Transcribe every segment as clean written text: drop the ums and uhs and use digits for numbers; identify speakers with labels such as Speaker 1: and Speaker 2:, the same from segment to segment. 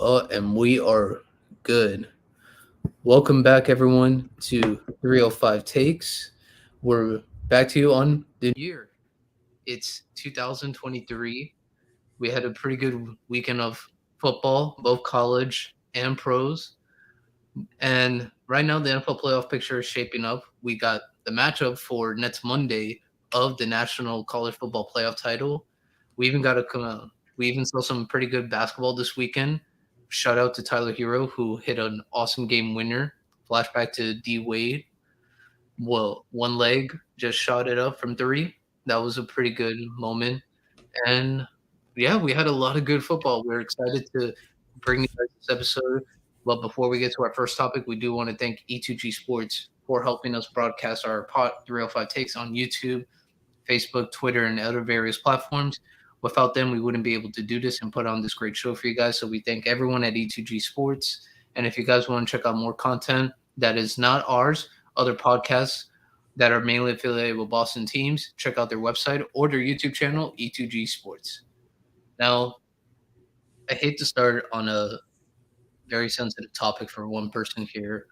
Speaker 1: And we are good. Welcome back, everyone, to 305 Takes. We're back to you on the year. It's 2023. We had a pretty good weekend of football, both college and pros. And right now, the NFL playoff picture is shaping up. We got the matchup for next Monday of the National College Football Playoff title. We even got we even saw some pretty good basketball this weekend. Shout out to Tyler Hero who hit an awesome game winner. Flashback to D Wade. Well, one leg just shot it up from three. That was a pretty good moment. And yeah, we had a lot of good football. We're excited to bring you guys this episode. But before we get to our first topic, we do want to thank E2G Sports for helping us broadcast our Pot 305 takes on YouTube, Facebook, Twitter, and other various platforms. Without them, we wouldn't be able to do this and put on this great show for you guys. So we thank everyone at E2G Sports. And if you guys want to check out more content that is not ours, other podcasts that are mainly affiliated with Boston teams, check out their website or their YouTube channel, E2G Sports. Now, I hate to start on a very sensitive topic for one person here,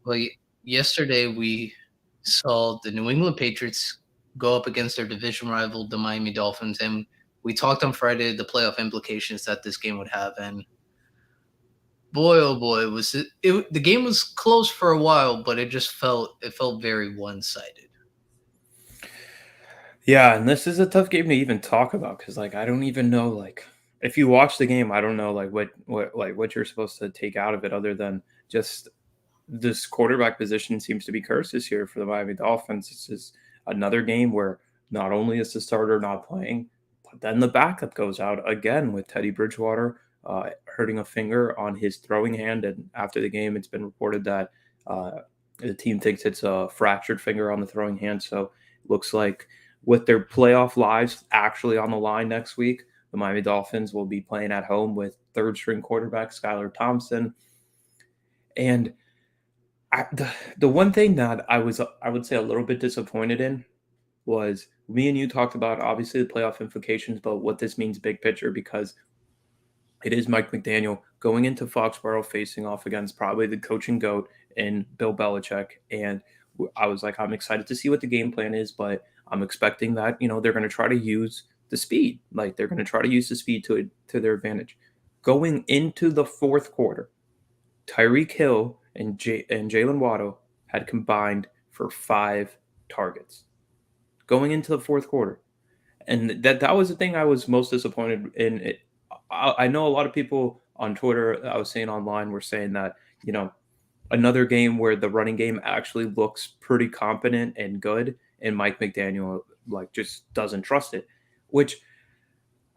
Speaker 1: but yesterday we saw the New England Patriots go up against their division rival, the Miami Dolphins, and we talked on Friday the playoff implications that this game would have. And boy, oh boy, was it the game was close for a while, but it felt very one-sided.
Speaker 2: Yeah, and this is a tough game to even talk about because I don't even know if you watch the game, I don't know what you're supposed to take out of it other than just this quarterback position seems to be cursed this year for the Miami Dolphins. This is another game where not only is the starter not playing, but then the backup goes out again with Teddy Bridgewater hurting a finger on his throwing hand. And after the game, it's been reported that the team thinks it's a fractured finger on the throwing hand. So it looks like with their playoff lives actually on the line next week, the Miami Dolphins will be playing at home with third-string quarterback Skylar Thompson. And the one thing that I would say a little bit disappointed in was me and you talked about obviously the playoff implications, but what this means big picture because it is Mike McDaniel going into Foxborough facing off against probably the coaching GOAT in Bill Belichick. And I was like, I'm excited to see what the game plan is, but I'm expecting that, they're going to try to use the speed. Like they're going to try to use the speed to their advantage. Going into the fourth quarter, Tyreek Hill and Jalen Waddle had combined for 5 targets. Going into the fourth quarter. And that was the thing I was most disappointed in. I know a lot of people on Twitter, I was saying online, were saying that, another game where the running game actually looks pretty competent and good, and Mike McDaniel just doesn't trust it, which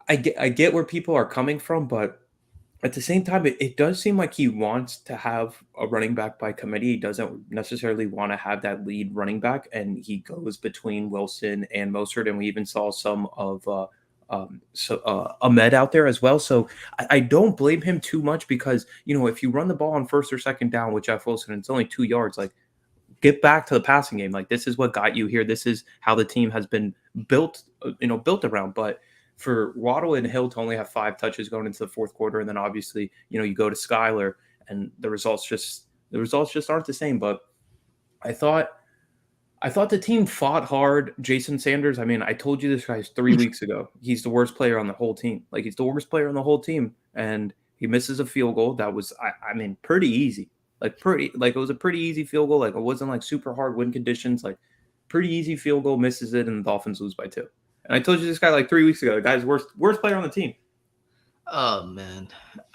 Speaker 2: I get where people are coming from, but at the same time, it does seem like he wants to have a running back by committee. He doesn't necessarily want to have that lead running back, and he goes between Wilson and Mostert, and we even saw some of Ahmed out there as well. So I don't blame him too much because, if you run the ball on first or second down with Jeff Wilson, and it's only 2 yards, get back to the passing game. This is what got you here. This is how the team has been built around. But for Waddle and Hill to only have 5 touches going into the fourth quarter, and then obviously, you go to Skyler, and the results just aren't the same. But I thought the team fought hard. Jason Sanders, I told you this guy's 3 weeks ago. He's the worst player on the whole team. He's the worst player on the whole team, and he misses a field goal that was, pretty easy. It was a pretty easy field goal. It wasn't super hard wind conditions. Pretty easy field goal, misses it, and the Dolphins lose by 2. And I told you this guy 3 weeks ago. The guy's worst player on the team.
Speaker 1: Oh man,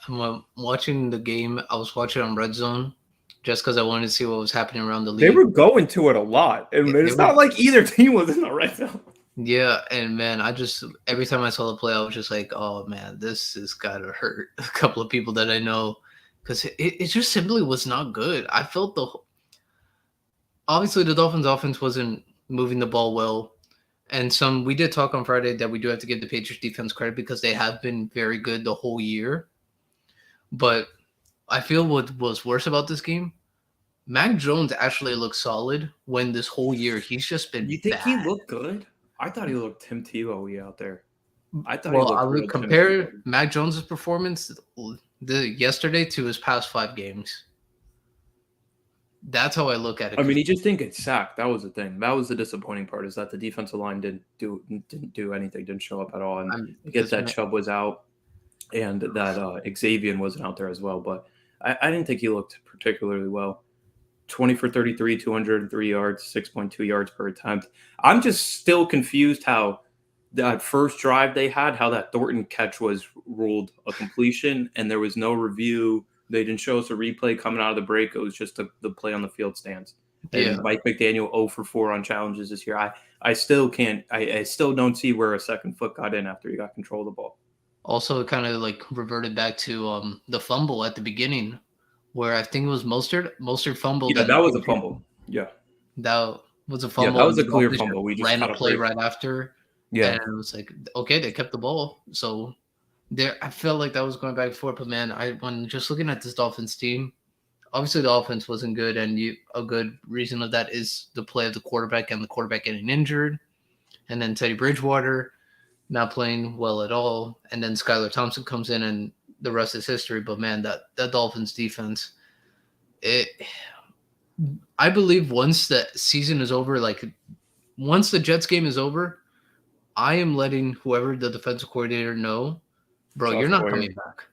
Speaker 1: I'm watching the game. I was watching on Red Zone just because I wanted to see what was happening around the league.
Speaker 2: They were going to it a lot, and it's not like either team was in the red zone.
Speaker 1: Yeah, and man, every time I saw the play, I was just like, oh man, this has got to hurt a couple of people that I know because it just simply was not good. I felt obviously the Dolphins' offense wasn't moving the ball well. And we did talk on Friday that we do have to give the Patriots defense credit because they have been very good the whole year. But I feel what was worse about this game, Mac Jones actually looked solid when this whole year he's just been
Speaker 2: You think
Speaker 1: bad.
Speaker 2: he looked good? I thought he looked Tim Tebow out there.
Speaker 1: I would compare Mac Jones' performance yesterday to his past 5 games. That's how I look at it.
Speaker 2: I mean, he just didn't get sacked. That was the thing. That was the disappointing part, is that the defensive line didn't do anything, didn't show up at all. And I get that Chubb was out and that Xavier wasn't out there as well, but I didn't think he looked particularly well. 20 for 33, 203 yards, 6.2 yards per attempt. I'm just still confused how that first drive they had, how that Thornton catch was ruled a completion and there was no review. They didn't show us a replay coming out of the break. It was just the play on the field stance. And Mike McDaniel 0 for 4 on challenges this year. I still can't. I still don't see where a second foot got in after he got control of the ball.
Speaker 1: Also, it kind of like reverted back to the fumble at the beginning, where I think it was Mostert. Mostert fumbled.
Speaker 2: Yeah, that was a fumble. Yeah,
Speaker 1: that was a fumble.
Speaker 2: Yeah, that was a clear fumble. We just
Speaker 1: ran a play right after.
Speaker 2: Yeah,
Speaker 1: and it was like, okay, they kept the ball. So there, I felt like that was going back and forth. But man, when just looking at this Dolphins team, obviously the offense wasn't good, and a good reason of that is the play of the quarterback and the quarterback getting injured, and then Teddy Bridgewater not playing well at all, and then Skylar Thompson comes in, and the rest is history. But man, that Dolphins defense, I believe once the season is over, like once the Jets game is over, I am letting whoever the defensive coordinator know, bro, you're not coming back.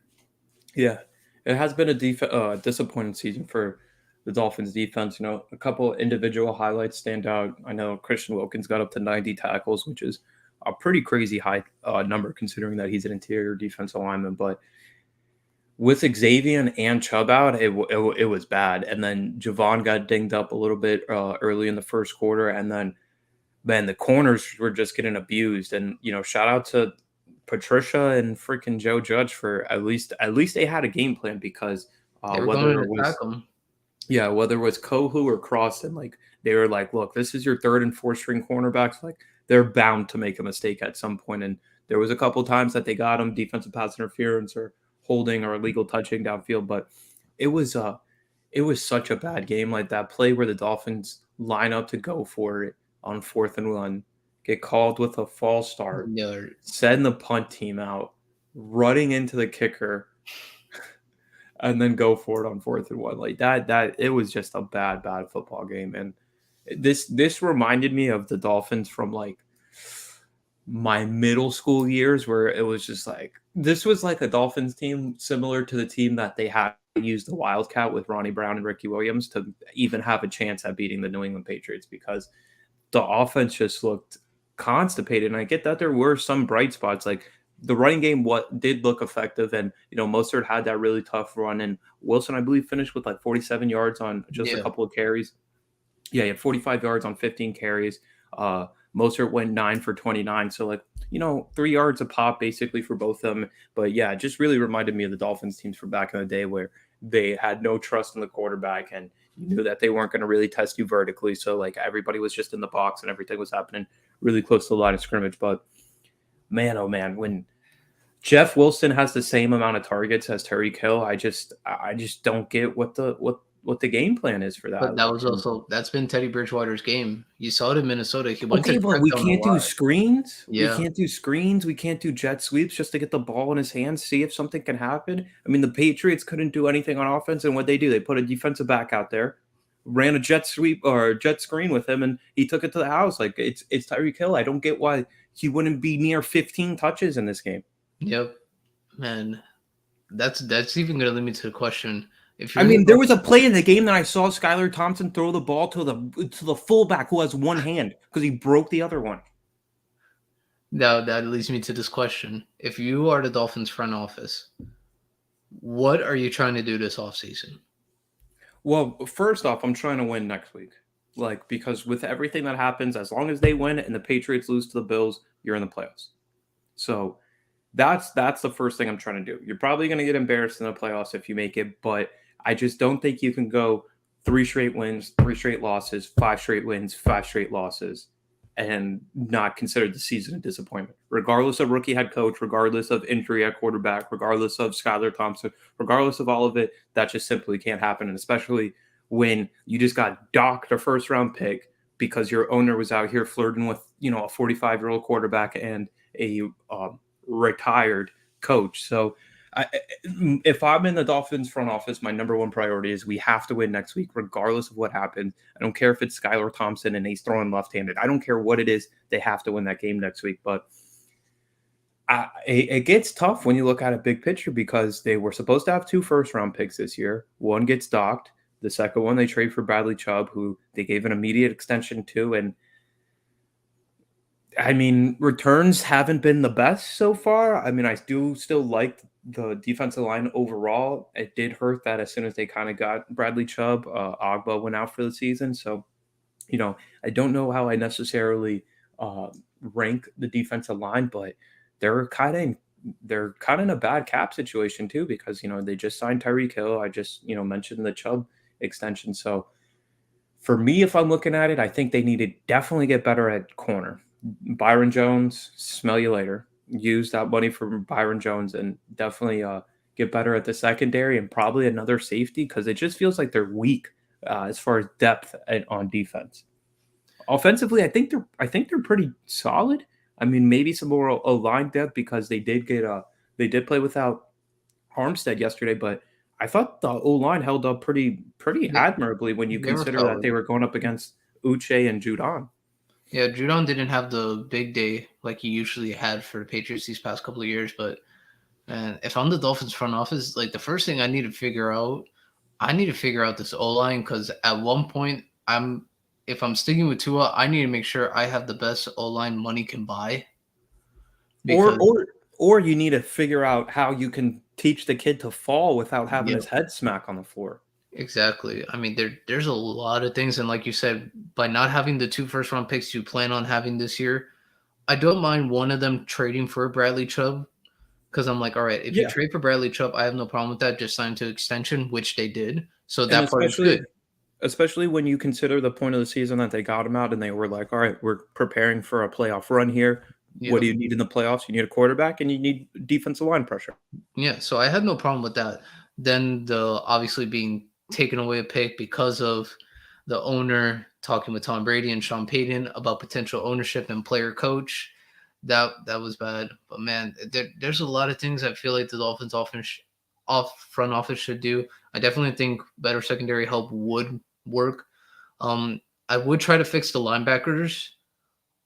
Speaker 2: Yeah, it has been a disappointing season for the Dolphins defense. You know, a couple individual highlights stand out. I know Christian Wilkins got up to 90 tackles, which is a pretty crazy high number considering that he's an interior defensive lineman. But with Xavier and Chubb out, it was bad. And then Javon got dinged up a little bit early in the first quarter, and then man, the corners were just getting abused. And you know, shout out to Patricia and freaking Joe Judge for at least they had a game plan, because whether it was Kohu or Crossan, like they were like, look, this is your third and fourth string cornerbacks, like they're bound to make a mistake at some point. And there was a couple times that they got him defensive pass interference or holding or illegal touching downfield, but it was such a bad game. Like that play where the Dolphins line up to go for it on 4th and 1, get called with a false start, send the punt team out, running into the kicker, and then go for it on 4th and 1. Like that it was just a bad football game. And this reminded me of the Dolphins from like my middle school years, where it was just like, this was like a Dolphins team similar to the team that they had used the Wildcat with Ronnie Brown and Ricky Williams to even have a chance at beating the New England Patriots, because the offense just looked constipated. And I get that there were some bright spots, like the running game did look effective, and you know, Mostert had that really tough run, and Wilson, I believe, finished with like 47 yards on just a couple of carries. Yeah, he had 45 yards on 15 carries. Mostert went 9 for 29, so like, you know, 3 yards a pop basically for both of them. But yeah, it just really reminded me of the Dolphins teams from back in the day, where they had no trust in the quarterback, and you knew that they weren't going to really test you vertically. So like everybody was just in the box and everything was happening really close to the line of scrimmage. But man, oh man, when Jeff Wilson has the same amount of targets as Tyreek Hill, I just don't get what the game plan is for that.
Speaker 1: But that's been Teddy Bridgewater's game. You saw it in Minnesota. He went
Speaker 2: but we can't do screens.
Speaker 1: Yeah.
Speaker 2: We can't do screens. We can't do jet sweeps just to get the ball in his hands, see if something can happen. I mean, the Patriots couldn't do anything on offense, and what they do, they put a defensive back out there, ran a jet sweep or jet screen with him, and he took it to the house. Like it's Tyreek Hill. I don't get why he wouldn't be near 15 touches in this game.
Speaker 1: Yep, man, that's even going to lead me to the question.
Speaker 2: There was a play in the game that I saw Skylar Thompson throw the ball to the fullback who has one hand because he broke the other one.
Speaker 1: Now that leads me to this question: if you are the Dolphins front office, what are you trying to do this offseason?
Speaker 2: Well, first off, I'm trying to win next week. Like, because with everything that happens, as long as they win and the Patriots lose to the Bills, you're in the playoffs. So that's the first thing I'm trying to do. You're probably going to get embarrassed in the playoffs if you make it, but I just don't think you can go 3 straight wins, 3 straight losses, 5 straight wins, 5 straight losses, and not consider the season a disappointment. Regardless of rookie head coach, regardless of injury at quarterback, regardless of Skylar Thompson, regardless of all of it, that just simply can't happen. And especially when you just got docked a first-round pick because your owner was out here flirting with, you know, a 45-year-old quarterback and a retired coach. So If I'm in the Dolphins front office, my number one priority is we have to win next week, regardless of what happens. I don't care if it's Skylar Thompson and he's throwing left-handed. I don't care what it is. They have to win that game next week. But it gets tough when you look at a big picture because they were supposed to have 2 first-round picks this year. One gets docked. The second one they trade for Bradley Chubb, who they gave an immediate extension to, and I mean, returns haven't been the best so far. I mean, I do still like the defensive line overall. It did hurt that as soon as they kind of got Bradley Chubb, Ogba went out for the season. So, I don't know how I necessarily uh, rank the defensive line, but they're kind of they're kind of in a bad cap situation too because they just signed Tyreek Hill. I just mentioned the Chubb extension. So for me, if I'm looking at it, I think they need to definitely get better at corner. Byron Jones, smell you later. Use that money for Byron Jones and definitely get better at the secondary and probably another safety because it just feels like they're weak as far as depth on defense. Offensively, I think they're pretty solid. I mean, maybe some more line depth because they did play without Armstead yesterday, but I thought the O line held up pretty
Speaker 1: They,
Speaker 2: admirably when you
Speaker 1: they were
Speaker 2: consider that
Speaker 1: solid.
Speaker 2: they were going up against Uche and Judon.
Speaker 1: Yeah, Judon didn't have the big day like he usually had for the Patriots these past couple of years, but man, if I'm the Dolphins front office, like the first thing I need to figure out this O line because at one point if I'm sticking with Tua, I need to make sure I have the best O line money can buy
Speaker 2: Or
Speaker 1: because
Speaker 2: or or you need to figure out how you can teach the kid to fall without having
Speaker 1: yeah,
Speaker 2: his head smack on the floor.
Speaker 1: exactly. I mean, there's a lot of things, and like you said, by not having the 2 first round picks you plan on having this year, I don't mind one of them trading for Bradley Chubb because I'm like, all right, if you
Speaker 2: Yeah.
Speaker 1: trade for Bradley Chubb, I have no problem with that. Just sign to extension, which they did. So
Speaker 2: And
Speaker 1: that part is good.
Speaker 2: especially when you consider the point of the season that they got him out and they were like, all right, we're preparing for a playoff run here. What
Speaker 1: Yep.
Speaker 2: do you need in the playoffs? You need a quarterback and you need defensive line pressure.
Speaker 1: Yeah. So I had no problem with that. Then the obviously being taken away a pick because of the owner talking with Tom Brady and Sean Payton about potential ownership and player coach. That was bad. But man, there's a lot of things I feel like the Dolphins off front office should do. I definitely think better secondary help would work. Um, I would try to fix the linebackers.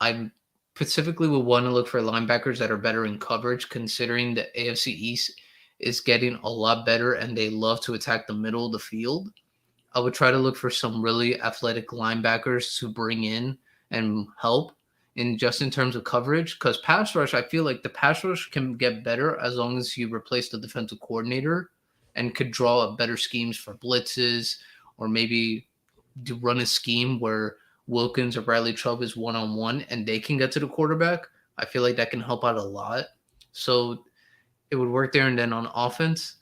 Speaker 1: I specifically would want to look for linebackers that are better in coverage, considering the AFC East is getting a lot better and they love to attack the middle of the field. I would try to look for some really athletic linebackers to bring in and help in terms of coverage. Because pass rush, I feel like the pass rush can get better as long as you replace the defensive coordinator and could draw up better schemes for blitzes or maybe do run a scheme where Wilkins or Bradley Chubb is one on one and they can get to the quarterback. I feel like that can help out a lot. So it would work there. And then on offense,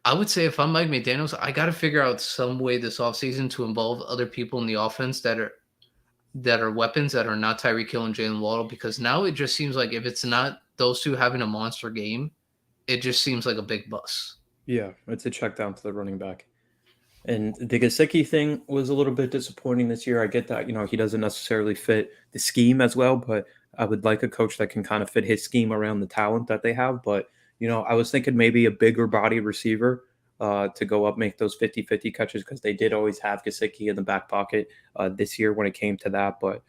Speaker 1: I would say if I'm Mike McDaniels, I got to figure out some way this offseason to involve other people in the offense that are weapons that are not Tyreek Hill and Jalen Waddle because now it just seems like if it's not those two having a monster game, it just seems like a big bust.
Speaker 2: Yeah, it's a check down to the running back. And the Gasicki thing was a little bit disappointing this year. I get that, he doesn't necessarily fit the scheme as well, but I would like a coach that can kind of fit his scheme around the talent that they have. But, I was thinking maybe a bigger body receiver to go up, make those 50-50 catches because they did always have Gasicki in the back pocket this year when it came to that. But,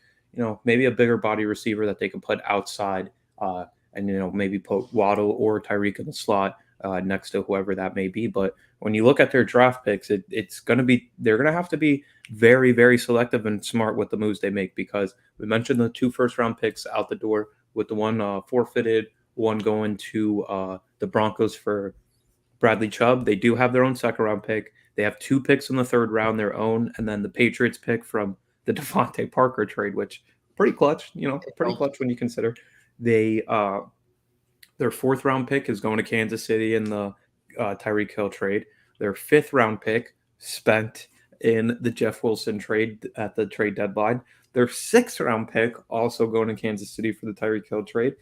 Speaker 2: maybe a bigger body receiver that they can put outside and, maybe put Waddle or Tyreek in the slot next to whoever that may be. But when you look at their draft picks, it's going to be they're going to have to be very, very selective and smart with the moves they make because we mentioned the 2 first-round picks out the door with the one forfeited, one going to the Broncos for Bradley Chubb. They do have their own second-round pick. They have 2 picks in the third round, their own, and then the Patriots pick from the Devontae Parker trade, which pretty clutch,
Speaker 1: It
Speaker 2: pretty
Speaker 1: helped.
Speaker 2: clutch when you consider they their 4th round pick is going to Kansas City in the Tyreek Hill trade. Their 5th round pick spent in the Jeff Wilson trade at the trade deadline. Their 6th round pick also going to Kansas City for the Tyreek Hill trade.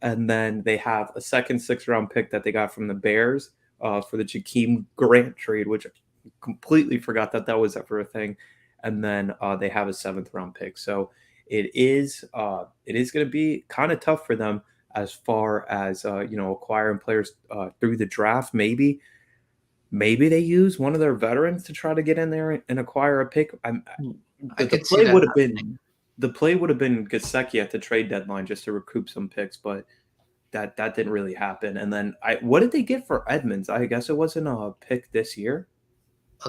Speaker 2: And then they have a second 6th round pick that they got from the Bears for the Jakeem Grant trade, which I completely forgot that was ever a thing. And then they have a 7th round pick. So it is going to be kind of tough for them as far as acquiring players through the draft. Maybe they use one of their veterans to try to get in there and acquire a pick.
Speaker 1: I
Speaker 2: The
Speaker 1: could see
Speaker 2: play
Speaker 1: that
Speaker 2: would have
Speaker 1: happening.
Speaker 2: been Gasecki at the trade deadline just to recoup some picks, but that didn't really happen. And then what did they get for Edmonds? I guess it wasn't a pick this year.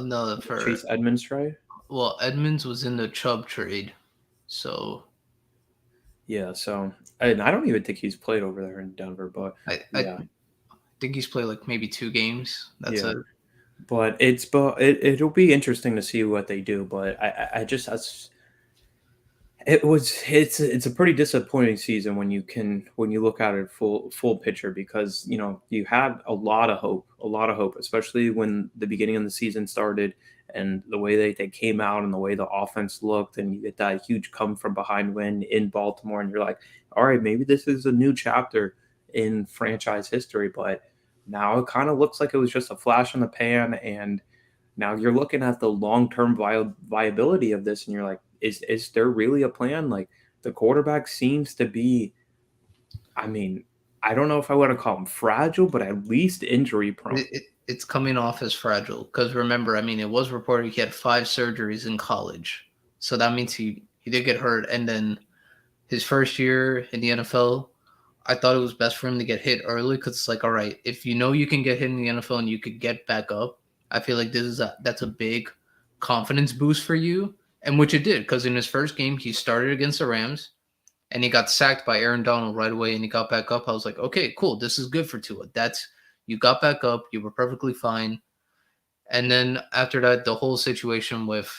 Speaker 1: No,
Speaker 2: The
Speaker 1: for
Speaker 2: Chase Edmonds trade.
Speaker 1: well, Edmonds was in the Chubb trade, so
Speaker 2: Yeah, so and I don't even think he's played over there in Denver, but
Speaker 1: I
Speaker 2: yeah,
Speaker 1: think he's played like maybe 2 games. That's
Speaker 2: yeah.
Speaker 1: it.
Speaker 2: It'll be interesting to see what they do. But I just it's a pretty disappointing season when you look at it full picture, because you had a lot of hope, especially when the beginning of the season started, and the way they came out and the way the offense looked, and you get that huge come from behind win in Baltimore, and you're like, all right, maybe this is a new chapter in franchise history. But now it kind of looks like it was just a flash in the pan, and now you're looking at the long-term viability of this, and you're like, is there really a plan? Like, the quarterback seems to be, I mean, I don't know if I want to call him fragile, but at least injury prone.
Speaker 1: It's coming off as fragile because remember, I mean, it was reported he had 5 surgeries in college, so that means he did get hurt, and then his first year in the NFL, I thought it was best for him to get hit early because it's like, all right, if you know you can get hit in the NFL and you could get back up, I feel like that's a big confidence boost for you, and which it did because in his first game he started against the Rams and he got sacked by Aaron Donald right away and he got back up. I was like, okay, cool, this is good for Tua. That's you got back up, you were perfectly fine, and then after that, the whole situation with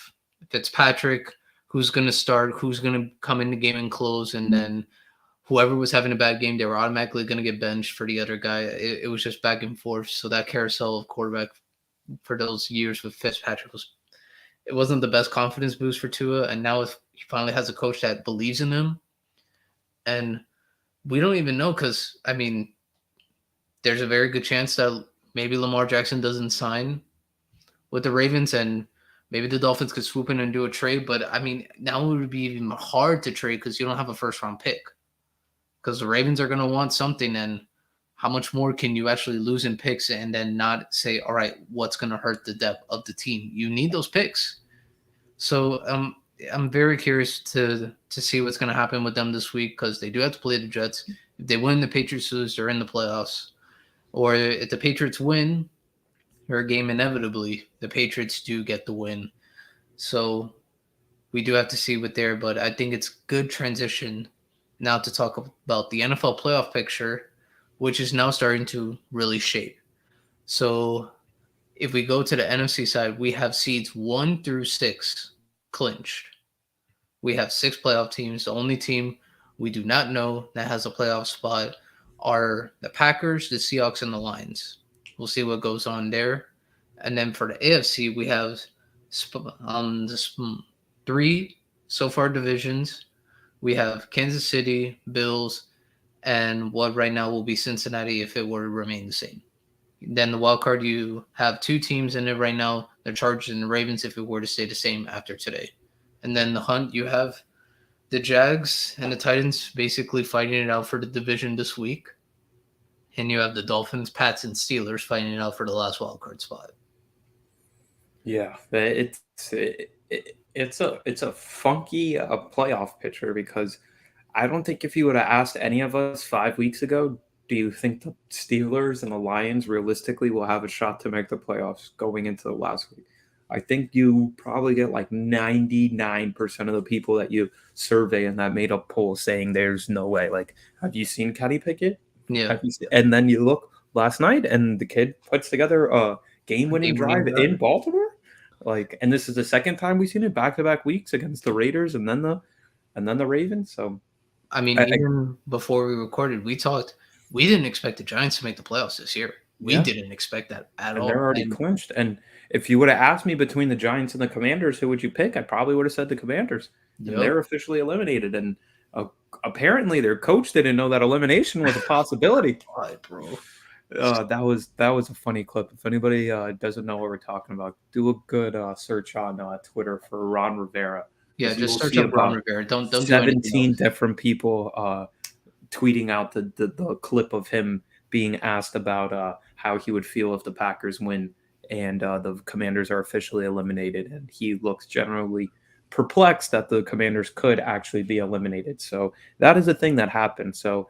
Speaker 1: Fitzpatrick, who's going to start, who's going to come in the game and close, and then whoever was having a bad game, they were automatically going to get benched for the other guy. It was just back and forth. So that carousel of quarterback for those years with Fitzpatrick it wasn't the best confidence boost for Tua. And now he finally has a coach that believes in him, and we don't even know because I mean, there's a very good chance that maybe Lamar Jackson doesn't sign with the Ravens, and maybe the Dolphins could swoop in and do a trade. But I mean, now it would be even hard to trade because you don't have a first round pick. Because the Ravens are going to want something, and how much more can you actually lose in picks and then not say, all right, what's going to hurt the depth of the team? You need those picks. So I'm very curious to see what's going to happen with them this week because they do have to play the Jets. If they win, the Patriots lose, they're in the playoffs. Or if the Patriots win, or a game inevitably, the Patriots do get the win. So we do have to see what there, but I think it's good transition now to talk about the NFL playoff picture, which is now starting to really shape. So if we go to the NFC side, we have seeds 1 through 6 clinched. We have 6 playoff teams. The only team we do not know that has a playoff spot are the Packers, the Seahawks, and the Lions. We'll see what goes on there. And then for the AFC, we have the 3 so far divisions. We have Kansas City, Bills, and what right now will be Cincinnati if it were to remain the same. Then the wild card, you have 2 teams in it right now, the Chargers and the Ravens if it were to stay the same after today. And then the hunt, you have the Jags and the Titans basically fighting it out for the division this week. And you have the Dolphins, Pats, and Steelers fighting it out for the last wild card spot.
Speaker 2: Yeah, it's a funky playoff picture, because I don't think if you would have asked any of us 5 weeks ago, do you think the Steelers and the Lions realistically will have a shot to make the playoffs going into the last week? I think you probably get like 99% of the people that you survey in that made up poll saying there's no way. Like, have you seen Kenny Pickett?
Speaker 1: Yeah.
Speaker 2: And then you look last night and the kid puts together a game-winning
Speaker 1: Game-winning
Speaker 2: drive in Baltimore. Like, and this is the second time we've seen it back-to-back weeks against the Raiders and then the Ravens. So
Speaker 1: I mean, even before we recorded, we didn't expect the Giants to make the playoffs this year. We didn't expect that at
Speaker 2: and
Speaker 1: all.
Speaker 2: they're already clinched. And if you would have asked me between the Giants and the Commanders, who would you pick? I probably would have said the Commanders. And they're officially eliminated. And apparently their coach didn't know that elimination was a possibility.
Speaker 1: God, bro.
Speaker 2: That was a funny clip. If anybody doesn't know what we're talking about, do a good search on Twitter for Ron Rivera.
Speaker 1: Yeah, just search up Ron Rivera. Don't do anything
Speaker 2: 17
Speaker 1: else.
Speaker 2: different people tweeting out the clip of him being asked about how he would feel if the Packers win and the Commanders are officially eliminated, and he looks generally perplexed that the Commanders could actually be eliminated. So that is a thing that happened. So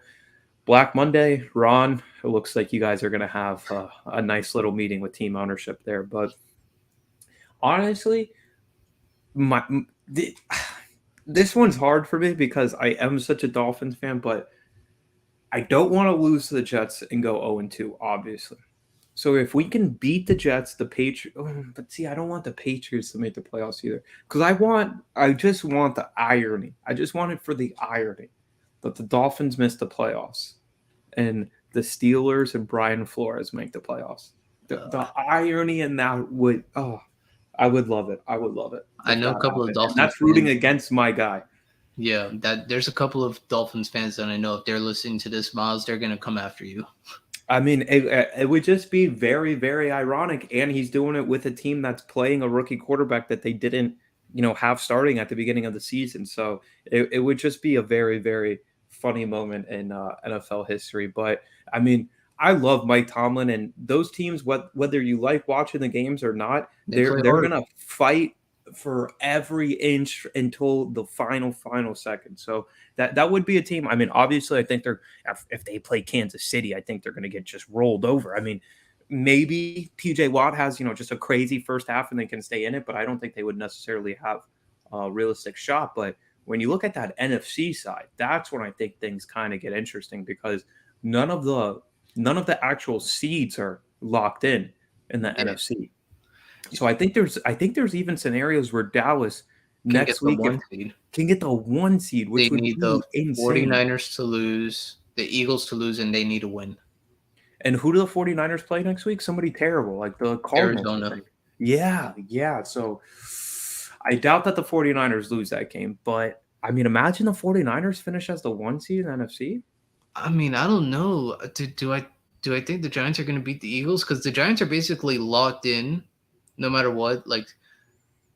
Speaker 2: Black Monday, Ron, it looks like you guys are going to have a nice little meeting with team ownership there. But honestly, my this one's hard for me because I am such a Dolphins fan, but I don't want to lose to the Jets and go 0-2, obviously. So if we can beat the Jets, the Patriots, but see, I don't want the Patriots to make the playoffs either, because I just want the irony. I just want it for the irony that the Dolphins miss the playoffs, and the Steelers and Brian Flores make the playoffs. The irony in that would, I would love it. I would love it
Speaker 1: I
Speaker 2: if
Speaker 1: know
Speaker 2: that
Speaker 1: a couple of
Speaker 2: happened. And
Speaker 1: Dolphins
Speaker 2: that's rooting
Speaker 1: fans.
Speaker 2: against my guy.
Speaker 1: Yeah, that there's a couple of Dolphins fans that I know if they're listening to this, Miles, they're gonna come after you.
Speaker 2: I mean, it would just be very, very ironic, and he's doing it with a team that's playing a rookie quarterback that they didn't, have starting at the beginning of the season. So it would just be a very, very funny moment in NFL history. But I mean, I love Mike Tomlin, and those teams, whether you like watching the games or not,
Speaker 1: They
Speaker 2: they're
Speaker 1: play
Speaker 2: they're
Speaker 1: hard.
Speaker 2: gonna fight for every inch until the final second. So that would be a team. I mean, obviously, I think if they play Kansas City, I think they're going to get just rolled over. I mean, maybe TJ Watt has just a crazy first half and they can stay in it, but I don't think they would necessarily have a realistic shot. But when you look at that NFC side, that's when I think things kind of get interesting because none of the actual seeds are locked in the
Speaker 1: Yeah,
Speaker 2: NFC. So I think there's even scenarios where Dallas
Speaker 1: can get
Speaker 2: next
Speaker 1: the
Speaker 2: week if
Speaker 1: one seed.
Speaker 2: can get the 1 seed,
Speaker 1: They
Speaker 2: which would
Speaker 1: need the
Speaker 2: be insane.
Speaker 1: 49ers to lose, the Eagles to lose, and they need to win.
Speaker 2: And who do the 49ers play next week? Somebody terrible, like the Cardinals, I
Speaker 1: Arizona.
Speaker 2: think. Yeah, yeah. So I doubt that the 49ers lose that game, but I mean, imagine the 49ers finish as the 1 seed in the NFC.
Speaker 1: I mean, I don't know. Do I think the Giants are going to beat the Eagles? Because the Giants are basically locked in, no matter what. Like,
Speaker 2: But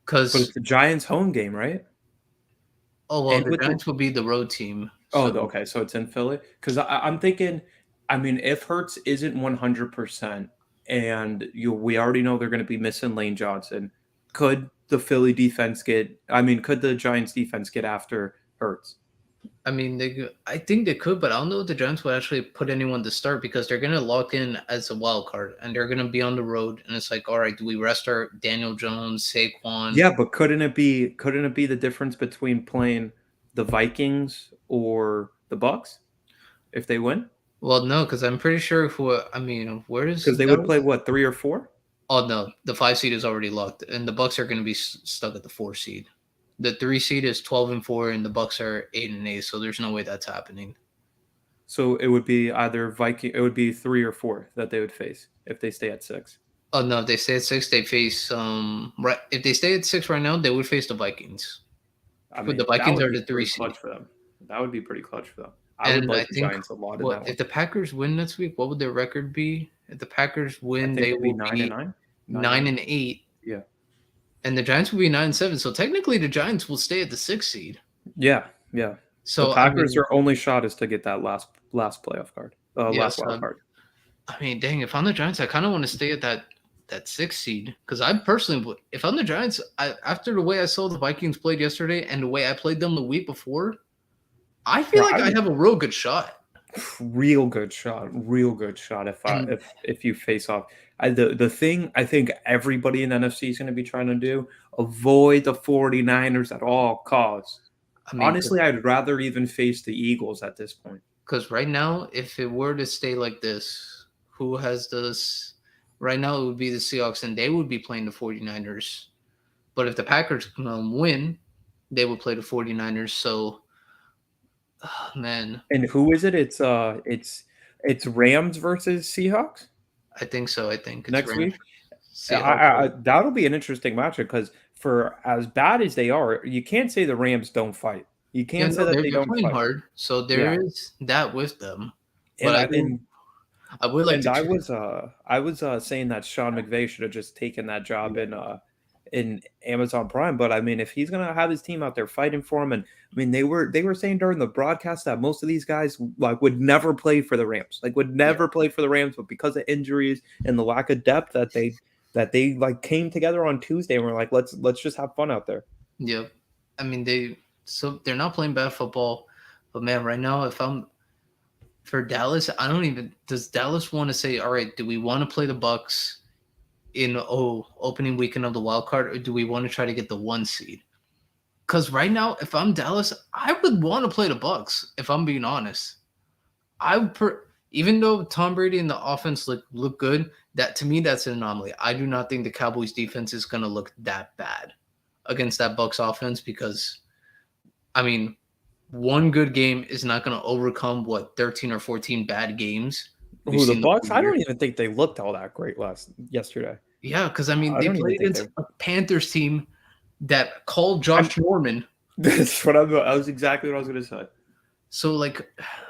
Speaker 1: because
Speaker 2: it's the Giants' home game, right? And
Speaker 1: the
Speaker 2: with the
Speaker 1: Giants will be the road team.
Speaker 2: Oh,
Speaker 1: So
Speaker 2: okay, so it's in Philly? 'Cause I'm thinking, I mean, if Hurts isn't 100% and we already know they're gonna be missing Lane Johnson, could the Philly defense could the Giants defense get after Hurts?
Speaker 1: I mean, I think they could, but I don't know if the Giants would actually put anyone to start because they're going to lock in as a wild card and they're going to be on the road. And it's like, all right, do we rest our Daniel Jones, Saquon?
Speaker 2: Yeah, but couldn't it be the difference between playing the Vikings or the Bucks if they win?
Speaker 1: Well, no, because I'm pretty sure where is
Speaker 2: Because they would play
Speaker 1: Dallas?
Speaker 2: what, 3 or 4?
Speaker 1: Oh no, the 5 seed is already locked, and the Bucks are going to be stuck at the 4 seed. The 3 seed is 12-4, and the Bucks are 8-8. So there's no way that's happening.
Speaker 2: So it would be it would be 3 or 4 that they would face if they stay at 6.
Speaker 1: Oh no, if they stay at 6, they face right. If they stay at 6 right now, they would face the Vikings.
Speaker 2: I
Speaker 1: But the
Speaker 2: mean, that
Speaker 1: Vikings
Speaker 2: would
Speaker 1: are
Speaker 2: be
Speaker 1: the three
Speaker 2: pretty
Speaker 1: seed.
Speaker 2: clutch for them. That would be pretty clutch for them. I would
Speaker 1: And I
Speaker 2: like the
Speaker 1: think
Speaker 2: Giants a lot in
Speaker 1: what
Speaker 2: that one.
Speaker 1: if the Packers win next week? What would their record be? If the Packers
Speaker 2: I
Speaker 1: win,
Speaker 2: think
Speaker 1: they
Speaker 2: it'd be
Speaker 1: will
Speaker 2: 9 and
Speaker 1: be
Speaker 2: 9.
Speaker 1: 9-8,
Speaker 2: Yeah.
Speaker 1: and the Giants will be 9-7. So technically, the Giants will stay at the 6 seed.
Speaker 2: Yeah, yeah. The
Speaker 1: So I
Speaker 2: Packers,
Speaker 1: mean,
Speaker 2: their only shot is to get that last playoff card. Last
Speaker 1: yes,
Speaker 2: wild card.
Speaker 1: I mean, dang, if I'm the Giants, I kind of want to stay at that 6 seed because I personally would. If I'm the Giants, after the way I saw the Vikings played yesterday and the way I played them the week before, I feel
Speaker 2: Bro,
Speaker 1: like I have a real good shot.
Speaker 2: real good shot. Real good shot
Speaker 1: And
Speaker 2: if you face off. The thing I think everybody in NFC is going to be trying to do, avoid the 49ers at all costs.
Speaker 1: I mean,
Speaker 2: Honestly, I'd rather even face the Eagles at this point.
Speaker 1: because right now, if it were to stay like this, who has this? Right now, it would be the Seahawks, and they would be playing the 49ers. But if the Packers win, they would play the 49ers. So, man,
Speaker 2: And who is it? It's Rams versus Seahawks
Speaker 1: I think so. I think it's
Speaker 2: next
Speaker 1: Rams,
Speaker 2: week.
Speaker 1: Seahawks.
Speaker 2: That'll be an interesting matchup because for as bad as they are, you can't say the Rams don't fight. You
Speaker 1: Yeah,
Speaker 2: can't say
Speaker 1: no,
Speaker 2: that they
Speaker 1: they're
Speaker 2: don't
Speaker 1: playing
Speaker 2: fight.
Speaker 1: hard. So there
Speaker 2: Yeah,
Speaker 1: is that with them. But
Speaker 2: and I and
Speaker 1: I would like
Speaker 2: and
Speaker 1: to.
Speaker 2: I was saying that Sean McVay should have just taken that job in Amazon Prime. But I mean, if he's gonna have his team out there fighting for him, and I mean, they were saying during the broadcast that most of these guys like would never play for the Rams, like would
Speaker 1: Yeah.
Speaker 2: never play for the Rams, but because of injuries and the lack of depth that they like came together on Tuesday and were like, let's just have fun out there.
Speaker 1: Yep. I mean, they're not playing bad football, but man, right now, if I'm for Dallas, I don't even. Does Dallas want to say, all right, do we want to play the Bucks in opening weekend of the wild card, or do we want to try to get the 1 seed? Because right now, if I'm Dallas, I would want to play the Bucks. If I'm being honest, even though Tom Brady and the offense look good, that to me that's an anomaly. I do not think the Cowboys defense is going to look that bad against that Bucks offense because, I mean, one good game is not going to overcome 13 or 14 bad games we've
Speaker 2: Who, the
Speaker 1: seen the
Speaker 2: Bucks?
Speaker 1: whole
Speaker 2: I
Speaker 1: year.
Speaker 2: don't even think they looked all that great yesterday.
Speaker 1: Yeah, because I mean
Speaker 2: I
Speaker 1: they
Speaker 2: don't even
Speaker 1: played
Speaker 2: think
Speaker 1: against a Panthers team that called
Speaker 2: I'm-
Speaker 1: Josh Norman.
Speaker 2: That's what I was exactly what I was going to say.
Speaker 1: So like,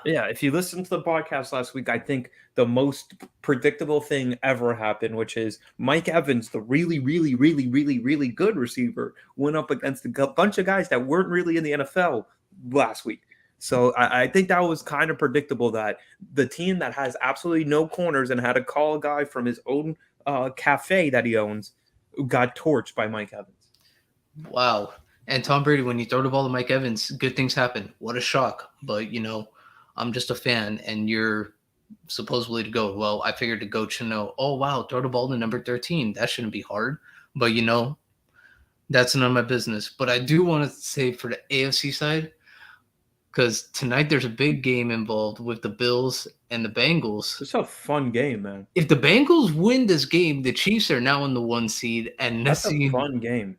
Speaker 2: Yeah, if you listened to the podcast last week, I think the most predictable thing ever happened, which is Mike Evans, the really, really, really, really, really good receiver, went up against a bunch of guys that weren't really in the NFL last week. So I think that was kind of predictable that the team that has absolutely no corners and had to call a guy from his own cafe that he owns got torched by Mike Evans.
Speaker 1: wow. And Tom Brady, when you throw the ball to Mike Evans, good things happen. What a shock. But I'm just a fan, and you're supposedly to go. Well, I figured the goat should know. Oh wow, throw the ball to number 13. That shouldn't be hard. But that's none of my business. But I do want to say for the AFC side, because tonight there's a big game involved with the Bills and the Bengals.
Speaker 2: It's a fun game, man.
Speaker 1: If the Bengals win this game, the Chiefs are now in the 1 seed, and
Speaker 2: That's a fun game.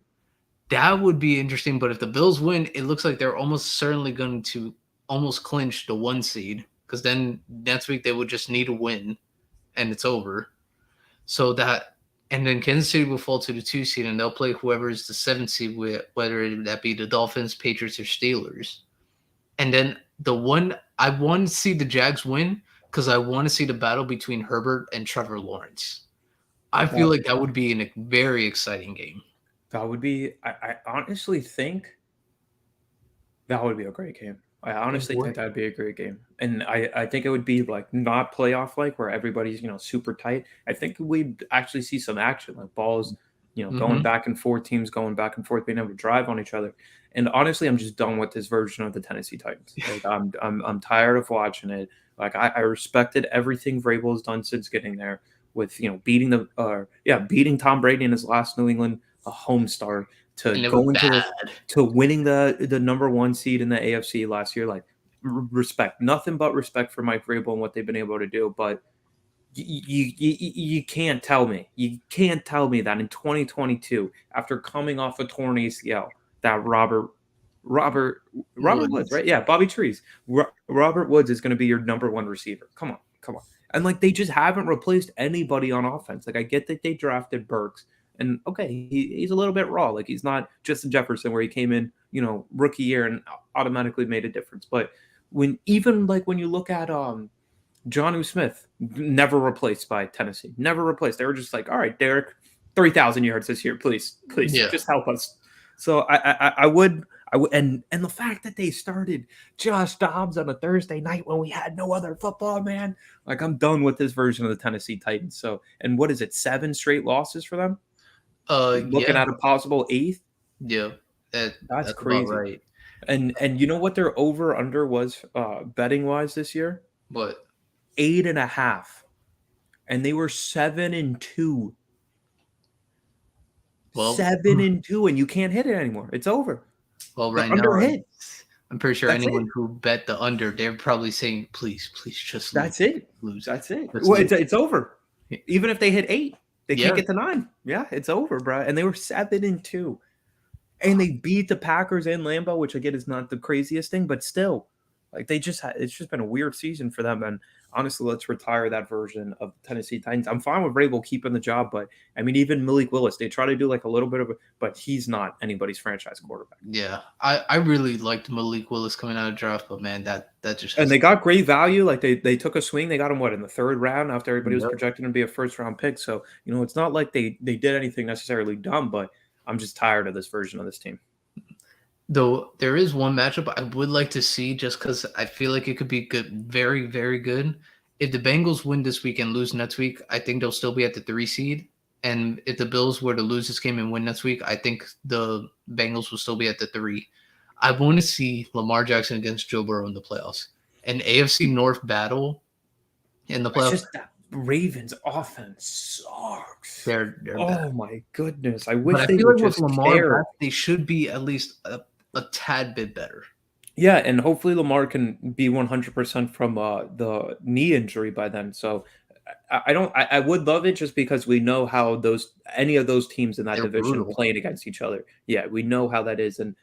Speaker 1: that would be interesting. But if the Bills win, it looks like they're almost certainly going to almost clinch the 1 seed, because then next week they would just need a win, and it's over. So and then Kansas City will fall to the 2 seed, and they'll play whoever is the 7 seed, whether that be the Dolphins, Patriots, or Steelers. And then I want to see the Jags win because I want to see the battle between Herbert and Trevor Lawrence. I feel like that would be a very exciting game.
Speaker 2: That would be. I honestly think that would be a great game. I honestly think that'd be a great game, and I think it would be like not playoff like where everybody's super tight. I think we'd actually see some action, like balls going back and forth, teams going back and forth, being able to drive on each other. And honestly, I'm just done with this version of the Tennessee Titans. Like I'm tired of watching it. Like I respected everything Vrabel has done since getting there, with beating Tom Brady in his last New England home start, to going to winning the number 1 seed in the AFC last year. Like respect, nothing but respect for Mike Vrabel and what they've been able to do. But you can't tell me that in 2022, after coming off a torn ACL, that Robert Woods, right? Yeah, Bobby Trees. Robert Woods is going to be your number 1 receiver. Come on. And like they just haven't replaced anybody on offense. Like I get that they drafted Burks, and okay, he's a little bit raw. Like he's not Justin Jefferson where he came in, rookie year and automatically made a difference. But when you look at Jonnu Smith, never replaced by Tennessee, never replaced. They were just like, all right, Derek, 3,000 yards this year, please, just help us. So I would, and the fact that they started Josh Dobbs on a Thursday night when we had no other football, man, like I'm done with this version of the Tennessee Titans. So, and what is it, 7 straight losses for them? Looking at a possible 8th.
Speaker 1: Yeah, that's
Speaker 2: crazy.
Speaker 1: about right.
Speaker 2: And you know what their over under was betting wise this year?
Speaker 1: What?
Speaker 2: 8.5, and they were 7-2. Well, 7-2, and you can't hit it anymore. It's over.
Speaker 1: Well, right now, I'm pretty sure anyone who bet the under, they're probably saying, "Please, just lose."
Speaker 2: That's it. Well, it's over. Even if they hit 8, they can't get to 9. Yeah, it's over, bro. And they were 7-2, and they beat the Packers in Lambeau, which again is not the craziest thing, but still, like it's just been a weird season for them. And honestly, let's retire that version of Tennessee Titans. I'm fine with Vrabel keeping the job, but I mean, even Malik Willis, they try to do like a little bit of but he's not anybody's franchise quarterback.
Speaker 1: Yeah, I really liked Malik Willis coming out of draft, but man, that just
Speaker 2: and they got great value. Like they took a swing. They got him in the 3rd round after everybody was projecting to be a 1st round pick. So it's not like they did anything necessarily dumb, but I'm just tired of this version of this team.
Speaker 1: Though there is one matchup I would like to see just because I feel like it could be good, very, very good. If the Bengals win this week and lose next week, I think they'll still be at the 3 seed. And if the Bills were to lose this game and win next week, I think the Bengals will still be at the 3. I want to see Lamar Jackson against Joe Burrow in the playoffs. An AFC North battle in the
Speaker 2: It's
Speaker 1: playoffs.
Speaker 2: just that Ravens offense sucks.
Speaker 1: They're bad.
Speaker 2: Oh my goodness! I
Speaker 1: But
Speaker 2: wish
Speaker 1: I
Speaker 2: they
Speaker 1: feel
Speaker 2: would
Speaker 1: like with
Speaker 2: just
Speaker 1: Lamar
Speaker 2: care.
Speaker 1: back, they should be at least a tad bit better.
Speaker 2: Yeah, and hopefully Lamar can be 100% from the knee injury by then. So I don't. I would love it just because we know how any of those teams in that
Speaker 1: They're
Speaker 2: division
Speaker 1: brutal.
Speaker 2: playing against each other. Yeah, we know how that is, and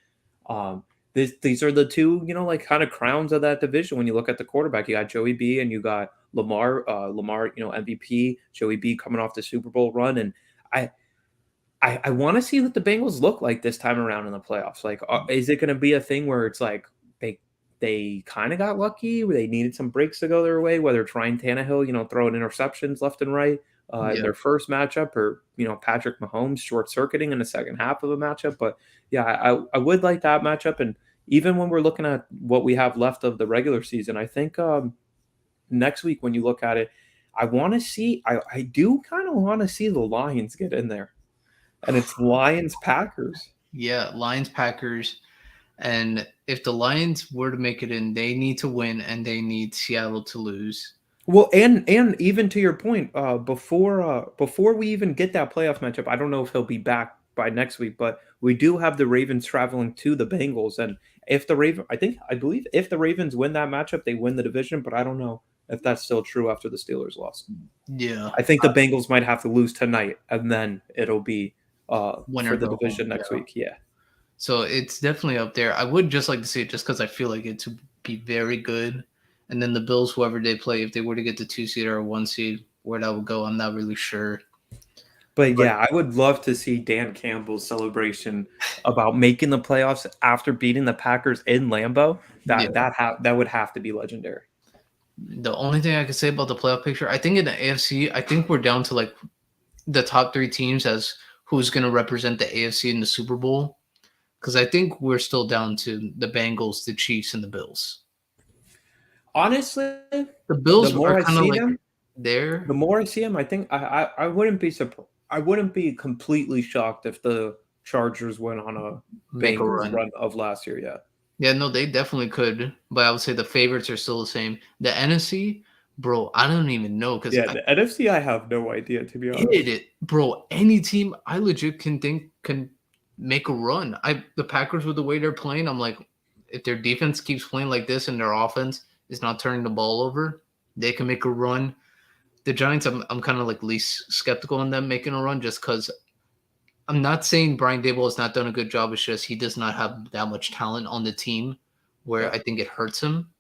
Speaker 2: um, these are the two like kind of crowns of that division. When you look at the quarterback, you got Joey B and you got Lamar. Lamar, MVP. Joey B coming off the Super Bowl run, and I I want to see what the Bengals look like this time around in the playoffs. Like, is it going to be a thing where it's like they kind of got lucky, where they needed some breaks to go their way, whether it's Ryan Tannehill, throwing interceptions left and right in
Speaker 1: Yeah.
Speaker 2: their first matchup, or Patrick Mahomes short circuiting in the second half of a matchup. But yeah, I would like that matchup, and even when we're looking at what we have left of the regular season, I think next week when you look at it, I want to see. I do kind of want to see the Lions get in there. And it's Lions Packers.
Speaker 1: Yeah, Lions Packers. And if the Lions were to make it in, they need to win and they need Seattle to lose.
Speaker 2: Well, and even to your point, before we even get that playoff matchup, I don't know if he'll be back by next week, but we do have the Ravens traveling to the Bengals, and if I believe if the Ravens win that matchup, they win the division, but I don't know if that's still true after the Steelers lost.
Speaker 1: Yeah.
Speaker 2: I think the Bengals might have to lose tonight, and then it'll be
Speaker 1: Winner
Speaker 2: for the
Speaker 1: go home.
Speaker 2: division next
Speaker 1: Yeah.
Speaker 2: week. Yeah.
Speaker 1: So it's definitely up there. I would just like to see it just because I feel like it to be very good. And then the Bills, whoever they play, if they were to get the 2 seed or a 1 seed, where that would go, I'm not really sure.
Speaker 2: But yeah, I would love to see Dan Campbell's celebration about making the playoffs after beating the Packers in Lambeau. That would have to be legendary.
Speaker 1: The only thing I could say about the playoff picture, I think in the AFC, I think we're down to like the top 3 teams as who's going to represent the AFC in the Super Bowl. Because I think we're still down to the Bengals, the Chiefs, and the Bills.
Speaker 2: Honestly,
Speaker 1: The Bills
Speaker 2: the more
Speaker 1: are
Speaker 2: I
Speaker 1: kind of
Speaker 2: see
Speaker 1: like
Speaker 2: them,
Speaker 1: there.
Speaker 2: the more I see them, I think I wouldn't be surprised. I wouldn't be completely shocked if the Chargers went on a
Speaker 1: Make a
Speaker 2: Bengals
Speaker 1: run.
Speaker 2: run of last year. Yeah.
Speaker 1: Yeah, no, they definitely could. But I would say the favorites are still the same. The NFC, bro, I don't even know because
Speaker 2: Yeah,
Speaker 1: I
Speaker 2: the NFC, I have no idea, to be
Speaker 1: hit
Speaker 2: honest.
Speaker 1: it, bro. Any team I legit can make a run. The Packers with the way they're playing, I'm like, if their defense keeps playing like this and their offense is not turning the ball over, they can make a run. The Giants, I'm kind of like least skeptical on them making a run just because I'm not saying Brian Dable has not done a good job. It's just he does not have that much talent on the team where
Speaker 2: Yeah.
Speaker 1: I think it hurts him.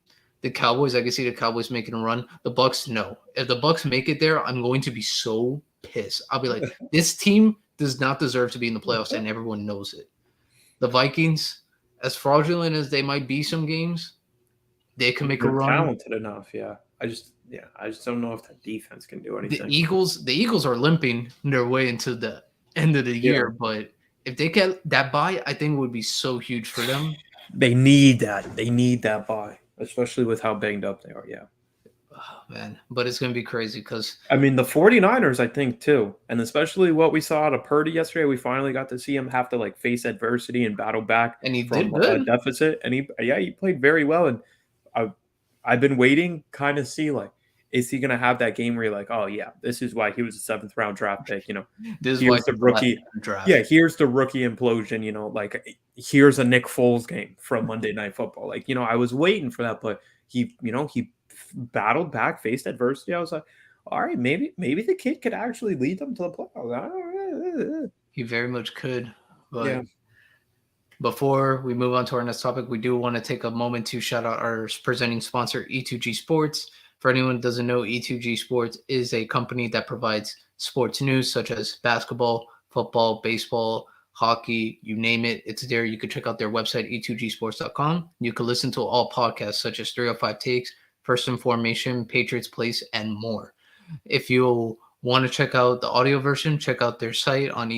Speaker 1: The Cowboys, I can see the Cowboys making a run. The Bucks, no. If the Bucks make it there, I'm going to be so pissed. I'll be like, this team does not deserve to be in the playoffs, and everyone knows it. The Vikings, as fraudulent as they might be some games, they can make a
Speaker 2: They're
Speaker 1: run.
Speaker 2: talented enough. Yeah. I just don't know if that defense can do
Speaker 1: The
Speaker 2: anything.
Speaker 1: Eagles are limping their way into the end of the year, but if they get that bye, I think it would be so huge for them.
Speaker 2: They need that. They need that bye, especially with how banged up they are. Yeah.
Speaker 1: Oh, man, but it's going to be crazy because
Speaker 2: I mean, the 49ers, I think, too. And especially what we saw out of Purdy yesterday, we finally got to see him have to like face adversity and battle back
Speaker 1: and he
Speaker 2: from
Speaker 1: did
Speaker 2: a
Speaker 1: good.
Speaker 2: deficit. And he played very well. And I've been waiting kind of see like, is he going to have that game where you're like, oh, yeah, this is why he was a 7th round draft pick,
Speaker 1: This is why
Speaker 2: here's the rookie.
Speaker 1: draft.
Speaker 2: Yeah, here's the rookie implosion, like here's a Nick Foles game from Monday Night Football. Like, I was waiting for that, but he battled back, faced adversity. I was like, all right, maybe the kid could actually lead them to the playoffs.
Speaker 1: He very much could. But
Speaker 2: Yeah.
Speaker 1: before we move on to our next topic, we do want to take a moment to shout out our presenting sponsor, E2G Sports. For anyone who doesn't know, E2G Sports is a company that provides sports news such as basketball, football, baseball, hockey, you name it. It's there. You can check out their website, e2gsports.com. You can listen to all podcasts such as 305 Takes, First Information, Patriots Place, and more. If you want to check out the audio version, check out their site on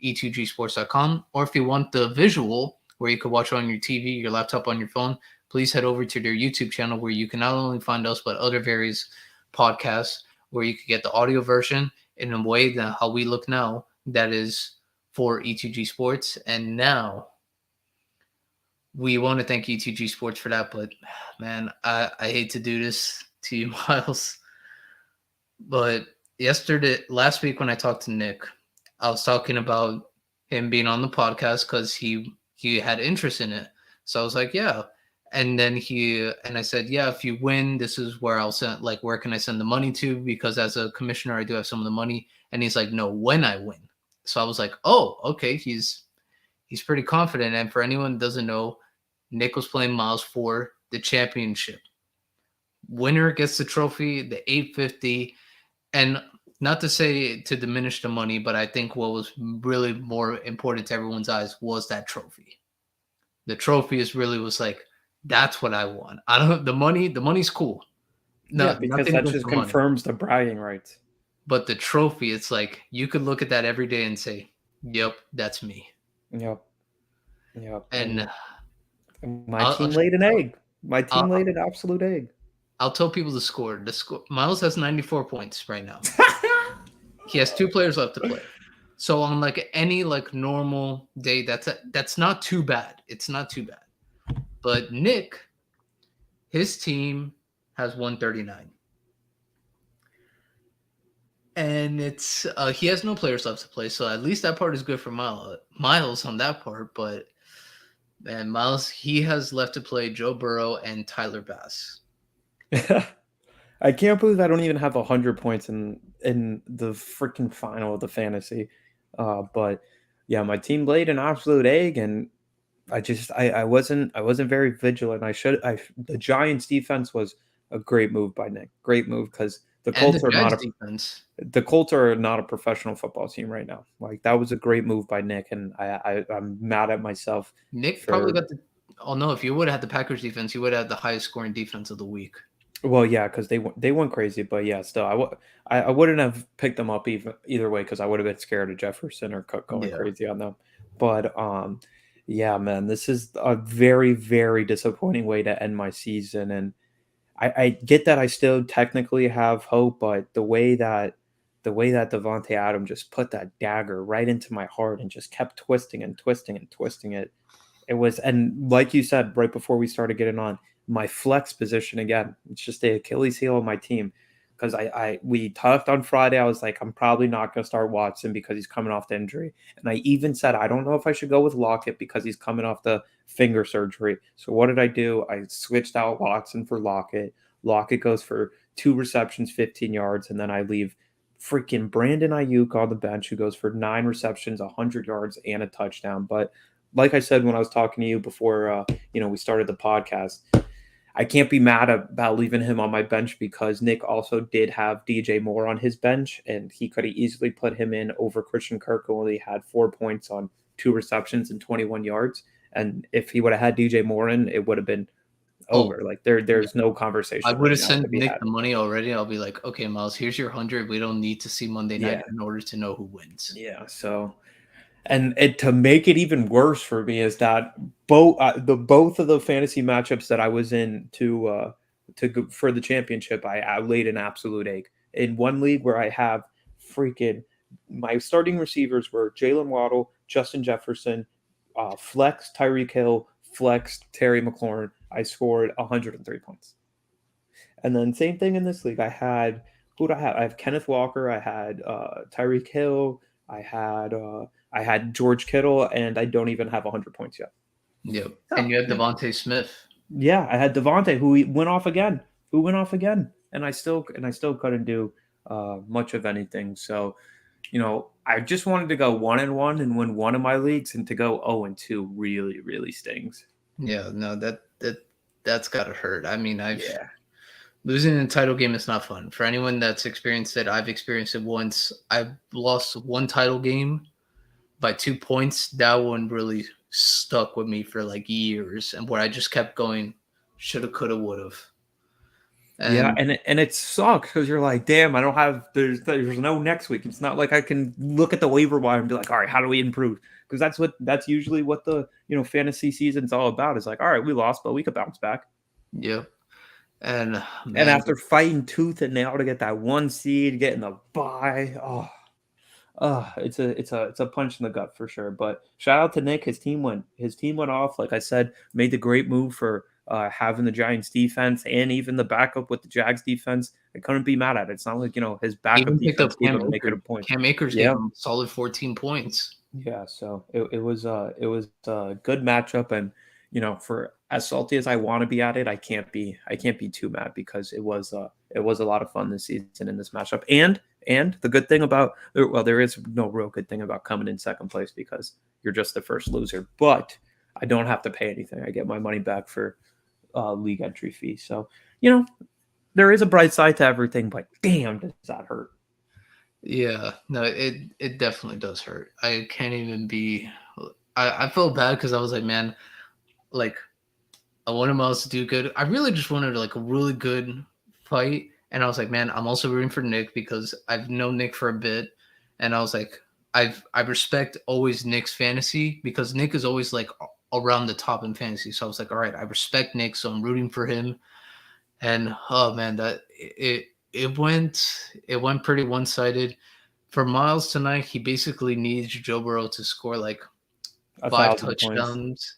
Speaker 1: e2gsports.com. Or if you want the visual, where you could watch it on your TV, your laptop, on your phone, please head over to their YouTube channel, where you can not only find us, but other various podcasts, where you could get the audio version in a way that how we look now, that is for E2G Sports. And now we want to thank E2G Sports for that. But man, I hate to do this to you, Myles. But last week when I talked to Nick, I was talking about him being on the podcast because he had interest in it. So I was like, yeah. And then I said, yeah, if you win, this is where I'll send, like, where can I send the money to? Because as a commissioner, I do have some of the money. And he's like, no, when I win. So I was like, oh, okay. He's pretty confident. And for anyone who doesn't know, Nick was playing Myles for the championship. Winner gets the trophy, the 850. And not to say to diminish the money, but I think what was really more important to everyone's eyes was that trophy. The trophy was like, that's what I want. I don't the money's cool.
Speaker 2: Yeah,
Speaker 1: No,
Speaker 2: because
Speaker 1: nothing
Speaker 2: that
Speaker 1: against
Speaker 2: just
Speaker 1: the money.
Speaker 2: confirms the bragging rights.
Speaker 1: But the trophy, it's like you could look at that every day and say, yep, that's me.
Speaker 2: Yep. Yep.
Speaker 1: And
Speaker 2: And my
Speaker 1: I'll, I'll,
Speaker 2: team laid an egg. My team
Speaker 1: I'll,
Speaker 2: laid an absolute egg.
Speaker 1: I'll tell people the score. The score. Myles has 94 points right now. He has 2 players left to play. So on like any like normal day, that's not too bad. It's not too bad. But Nick, his team has 139. And it's he has no players left to play, so at least that part is good for Myles on that part. But man, Myles, he has left to play Joe Burrow and Tyler Bass.
Speaker 2: I can't believe I don't even have 100 points in the freaking final of the fantasy. But yeah, my team laid an absolute egg, and I wasn't very vigilant. The Giants defense was a great move by Nick. Great move because
Speaker 1: And the Jags defense.
Speaker 2: the Colts are not a professional football team right now. Like that was a great move by Nick, and I'm mad at myself
Speaker 1: Nick probably
Speaker 2: for.
Speaker 1: got the. Oh no! If you would have had the Packers defense, you would have had the highest scoring defense of the week.
Speaker 2: Well, yeah, because they went crazy, but yeah, still, I wouldn't have picked them up either way because I would have been scared of Jefferson or Cook going
Speaker 1: Yeah,
Speaker 2: crazy on them. But yeah, man, this is a very very disappointing way to end my season, and I get that I still technically have hope, but the way that Devontae Adams just put that dagger right into my heart and just kept twisting and twisting and twisting it. It was, and like you said right before we started getting on, my flex position again. It's just the Achilles heel of my team because we talked on Friday. I was like, I'm probably not going to start Watson because he's coming off the injury, and I even said I don't know if I should go with Lockett because he's coming off the finger surgery. So what did I do? I switched out Watson for Lockett. Lockett goes for 2 receptions, 15 yards, and then I leave freaking Brandon Ayuk on the bench who goes for 9 receptions, 100 yards, and a touchdown. But like I said when I was talking to you before, we started the podcast, I can't be mad about leaving him on my bench because Nick also did have DJ Moore on his bench, and he could have easily put him in over Christian Kirk, who only had 4 points on 2 receptions and 21 yards. And if he would have had DJ Moore in, it would have been
Speaker 1: Oh,
Speaker 2: over. Like
Speaker 1: yeah.
Speaker 2: there's no
Speaker 1: I
Speaker 2: conversation
Speaker 1: would
Speaker 2: right
Speaker 1: have
Speaker 2: now to
Speaker 1: sent
Speaker 2: be
Speaker 1: Nick
Speaker 2: had.
Speaker 1: the money already. I'll be like, okay, Myles, here's your 100. We don't need to see Monday night
Speaker 2: Yeah.
Speaker 1: in order to know who wins.
Speaker 2: Yeah. So, and to make it even worse for me is that both of the fantasy matchups that I was in to go for the championship, I laid an absolute egg. In one league where I have freaking my starting receivers were Jalen Waddle, Justin Jefferson, flex Tyreek Hill, flex Terry McLaurin. I scored 103 points. And then same thing in this league. Who do I have? I have Kenneth Walker. I had Tyreek Hill. I had George Kittle, and I don't even have 100 points yet.
Speaker 1: Yep.
Speaker 2: Yeah,
Speaker 1: And you had
Speaker 2: yeah,
Speaker 1: Devontae Smith.
Speaker 2: yeah. I had Devontae, who went off again. And I still couldn't do much of anything. So I just wanted to go 1-1 and win one of my leagues, and to go 0-2 really really stings.
Speaker 1: Yeah, no, that's gotta hurt. I mean, I've
Speaker 2: Yeah.
Speaker 1: losing in a title game is not fun. For anyone that's experienced it, I've experienced it once. I've lost one title game by 2 points. That one really stuck with me for like years, and where I just kept going, shoulda, coulda, woulda.
Speaker 2: Yeah,
Speaker 1: And
Speaker 2: and it sucks because you're like, damn, I don't have there's no next week. It's not like I can look at the waiver wire and be like, all right, how do we improve? Because that's usually what the fantasy season's all about. Is like, all right, we lost, but we could bounce back.
Speaker 1: yep. And
Speaker 2: And
Speaker 1: man,
Speaker 2: after fighting tooth and nail to get that one seed, getting the bye, it's a punch in the gut for sure. But shout out to Nick. His team went off. Like I said, made the great move for having the Giants defense and even the backup with the Jags defense. I couldn't be mad at it. It's not like his backup
Speaker 1: even picked up
Speaker 2: defense gave
Speaker 1: Cam
Speaker 2: him make it a
Speaker 1: Akers.
Speaker 2: point.
Speaker 1: Cam Akers gave
Speaker 2: Yeah,
Speaker 1: him solid 14 points.
Speaker 2: yeah. So it was a good matchup, and for as salty as I want to be at it, I can't be too mad because it was a lot of fun this season in this matchup. And the good thing about there is no real good thing about coming in second place because you're just the first loser, but I don't have to pay anything. I get my money back for league entry fee. So there is a bright side to everything, but damn, does that hurt?
Speaker 1: Yeah, no, it definitely does hurt. I can't even be. I felt bad because I was like, man, like I wanted Miles to do good. I really just wanted like a really good fight, and I was like, man, I'm also rooting for Nick because I've known Nick for a bit, and I was like, I respect always Nick's fantasy because Nick is always like around the top in fantasy. So I was like, all right, I respect Nick, so I'm rooting for him. And oh man, that it went pretty one sided. For Miles tonight, he basically needs Joe Burrow to score like
Speaker 2: A
Speaker 1: 5
Speaker 2: thousand points.
Speaker 1: touchdowns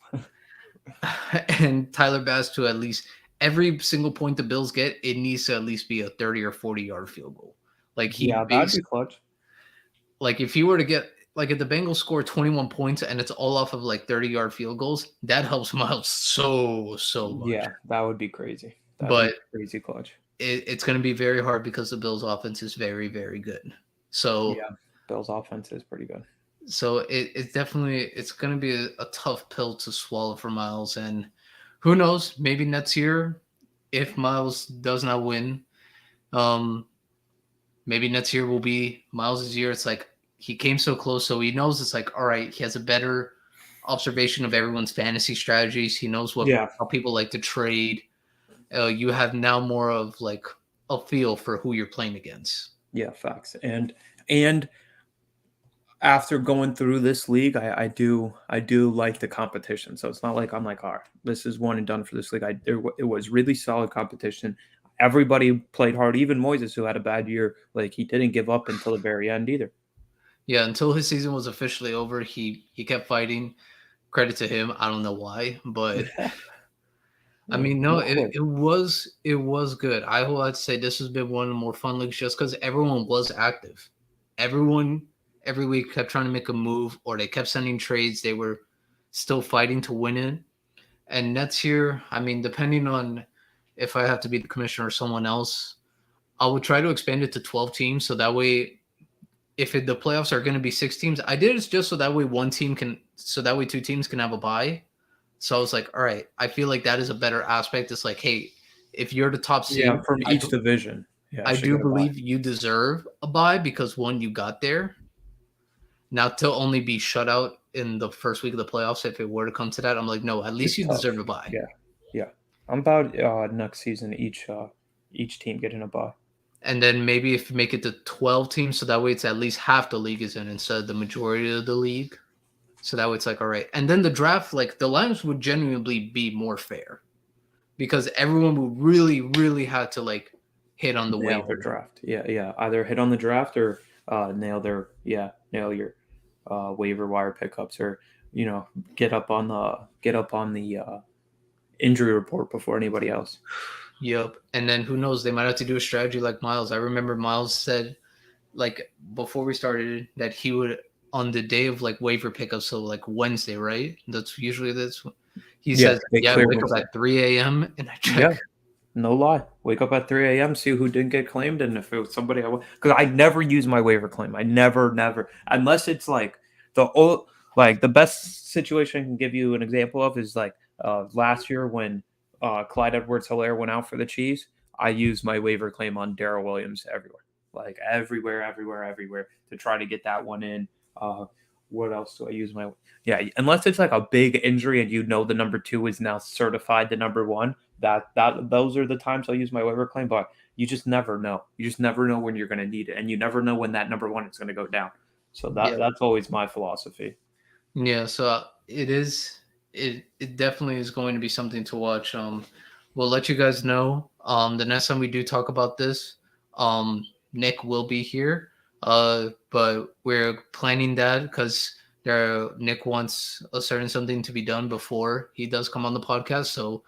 Speaker 1: and Tyler Bass to at least every single point the Bills get, it needs to at least be a 30 or 40-yard field goal. Like he
Speaker 2: Yeah, that'd
Speaker 1: base
Speaker 2: be clutch.
Speaker 1: like if he were to get like if the Bengals score 21 points and it's all off of like 30-yard field goals, that helps Miles so much.
Speaker 2: Yeah, that would be crazy. That'd be
Speaker 1: But
Speaker 2: crazy clutch.
Speaker 1: it's going to be very hard because the Bills offense is very, very good. So
Speaker 2: Yeah, Bills' offense is pretty good.
Speaker 1: so it's definitely it's going to be a tough pill to swallow for Miles. And who knows, maybe next year if Miles does not win, um maybe next year will be Miles's year. It's like he came so close, so he knows it's like all right, he has a better observation of everyone's fantasy strategies. He knows what
Speaker 2: Yeah,
Speaker 1: how people like to trade. You have now more of like a feel for who you're playing against.
Speaker 2: yeah, facts. And after going through this league, I do like the competition. So it's not like I'm like, all right, this is one and done for this league. It was really solid competition. Everybody played hard. Even Moises, who had a bad year, like he didn't give up until the very end either.
Speaker 1: Yeah, until his season was officially over, he kept fighting. Credit to him. I don't know why, but
Speaker 2: Yeah,
Speaker 1: I
Speaker 2: yeah,
Speaker 1: mean, no,
Speaker 2: no
Speaker 1: it,
Speaker 2: quit.
Speaker 1: it was good. I will have to say this has been one of the more fun leagues just because everyone was active. Everyone every week kept trying to make a move, or they kept sending trades. They were still fighting to win it. And next year, I mean, depending on if I have to be the commissioner or someone else, I would try to expand it to 12 teams so that way the playoffs are going to be 6 teams, I did it just so that way so that way 2 teams can have a bye. So I was like, all right, I feel like that is a better aspect. It's like, hey, if you're the top
Speaker 2: Yeah,
Speaker 1: seed,
Speaker 2: from each division. Yeah,
Speaker 1: I
Speaker 2: should
Speaker 1: do
Speaker 2: get a bye.
Speaker 1: believe you deserve a bye because one, you got there. Now to only be shut out in the first week of the playoffs, if it were to come to that, I'm like, no, at least
Speaker 2: It's
Speaker 1: you
Speaker 2: tough.
Speaker 1: deserve a bye.
Speaker 2: Yeah, yeah. I'm about next season each team getting a bye.
Speaker 1: And then maybe if you make it to 12 teams, so that way it's at least half the league is in instead of the majority of the league. So that way it's like, all right. And then the draft, like the lines would genuinely be more fair because everyone would really, really have to like hit on the
Speaker 2: Nail their
Speaker 1: waiver.
Speaker 2: draft. Yeah, yeah. Either hit on the draft or nail your waiver wire pickups or get up on the injury report before anybody else.
Speaker 1: Yep. And then who knows? They might have to do a strategy like Miles. I remember Miles said, like, before we started, that he would, on the day of like waiver pickups, so like Wednesday, right? That's usually he
Speaker 2: Yeah,
Speaker 1: says,
Speaker 2: they
Speaker 1: yeah, I
Speaker 2: clear
Speaker 1: wake up
Speaker 2: Wednesday.
Speaker 1: at 3 a.m. and I check.
Speaker 2: Yeah, no lie. Wake up at 3 a.m., see who didn't get claimed, and if it was somebody because I never use my waiver claim. I never, unless it's like the best situation I can give you an example of is like last year when Clyde Edwards-Helaire went out for the Chiefs. I used my waiver claim on Darrell Williams everywhere, like everywhere to try to get that one in. What else do I use unless it's like a big injury and the number 2 is now certified the number 1. those are the times I'll use my waiver claim. But you just never know. You just never know when you're going to need it, and you never know when that number one is going to go down. So
Speaker 1: Yeah.
Speaker 2: that's always my philosophy.
Speaker 1: Yeah, so it is. It definitely is going to be something to watch. We'll let you guys know. The next time we do talk about this, Nick will be here. But we're planning that because Nick wants a certain something to be done before he does come on the podcast. So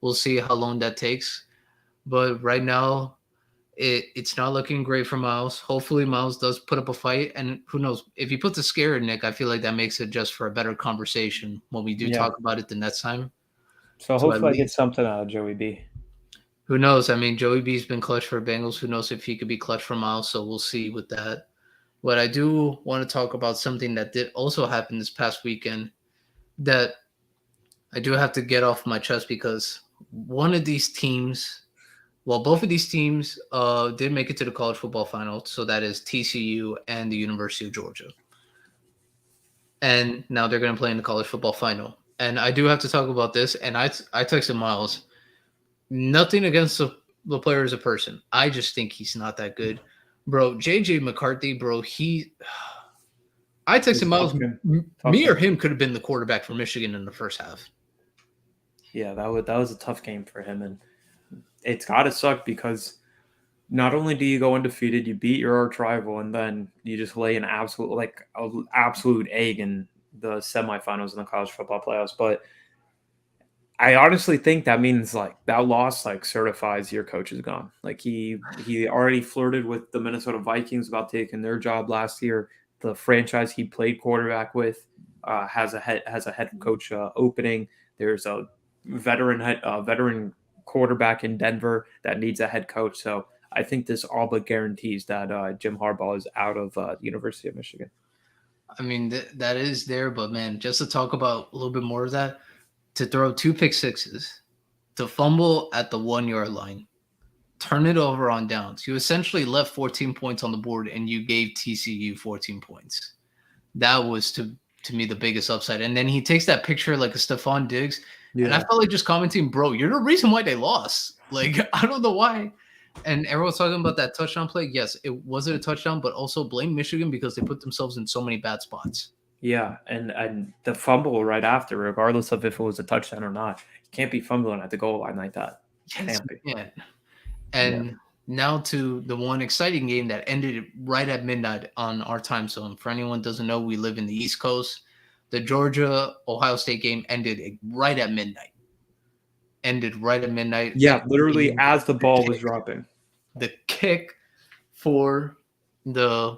Speaker 1: we'll see how long that takes. But right now, it's not looking great for Myles. Hopefully, Myles does put up a fight, and who knows if he puts a scare in Nick. I feel like that makes it just for a better conversation when we do
Speaker 2: Yeah.
Speaker 1: talk about it the next time.
Speaker 2: So
Speaker 1: So at
Speaker 2: hopefully I get
Speaker 1: least,
Speaker 2: something out of Joey B.
Speaker 1: who knows? I mean, Joey B's been clutch for Bengals. Who knows if he could be clutch for Myles? So we'll see with that. But I do want to talk about something that did also happen this past weekend that I do have to get off my chest because one of these teams. Well, both of these teams did make it to the college football final. So that is TCU and the University of Georgia. And now they're going to play in the college football final. And I do have to talk about this. And I texted Myles, nothing against the player as a person. I just think he's not that good. Bro, JJ McCarthy, bro, I texted
Speaker 2: It's a
Speaker 1: Myles,
Speaker 2: tough game. Tough
Speaker 1: me or
Speaker 2: game.
Speaker 1: him could have been the quarterback for Michigan in the first half.
Speaker 2: Yeah, that was a tough game for him, and it's got to suck because not only do you go undefeated, you beat your arch rival, and then you just lay an absolute egg in the semifinals in the college football playoffs. But I honestly think that means like that loss like certifies your coach is gone. Like he already flirted with the Minnesota Vikings about taking their job last year. The franchise he played quarterback with has a head coach opening. There's a veteran quarterback in Denver that needs a head coach. So I think this all but guarantees that Jim Harbaugh is out of University of Michigan.
Speaker 1: I mean, that is there. But man, just to talk about a little bit more of that, to throw two pick sixes, to fumble at the 1 yard line, turn it over on downs. You essentially left 14 points on the board and you gave TCU 14 points. That was to me the biggest upside. And then he takes that picture like a Stephon Diggs. And I felt like just commenting, bro, you're the reason why they lost. Like, I don't know why. And everyone's talking about that touchdown play. Yes, it wasn't a touchdown, but also blame Michigan because they put themselves in so many bad spots.
Speaker 2: Yeah, and the fumble right after, regardless of if it was a touchdown or not, you can't be fumbling at the goal line like that.
Speaker 1: Yes,
Speaker 2: Can't be.
Speaker 1: man.
Speaker 2: Yeah.
Speaker 1: And now to the one exciting game that ended right at midnight on our time zone. For anyone who doesn't know, we live in the East Coast. The Georgia Ohio State game ended right at midnight. Ended right at midnight.
Speaker 2: Yeah, literally
Speaker 1: And
Speaker 2: as the ball was dropping.
Speaker 1: the kick for the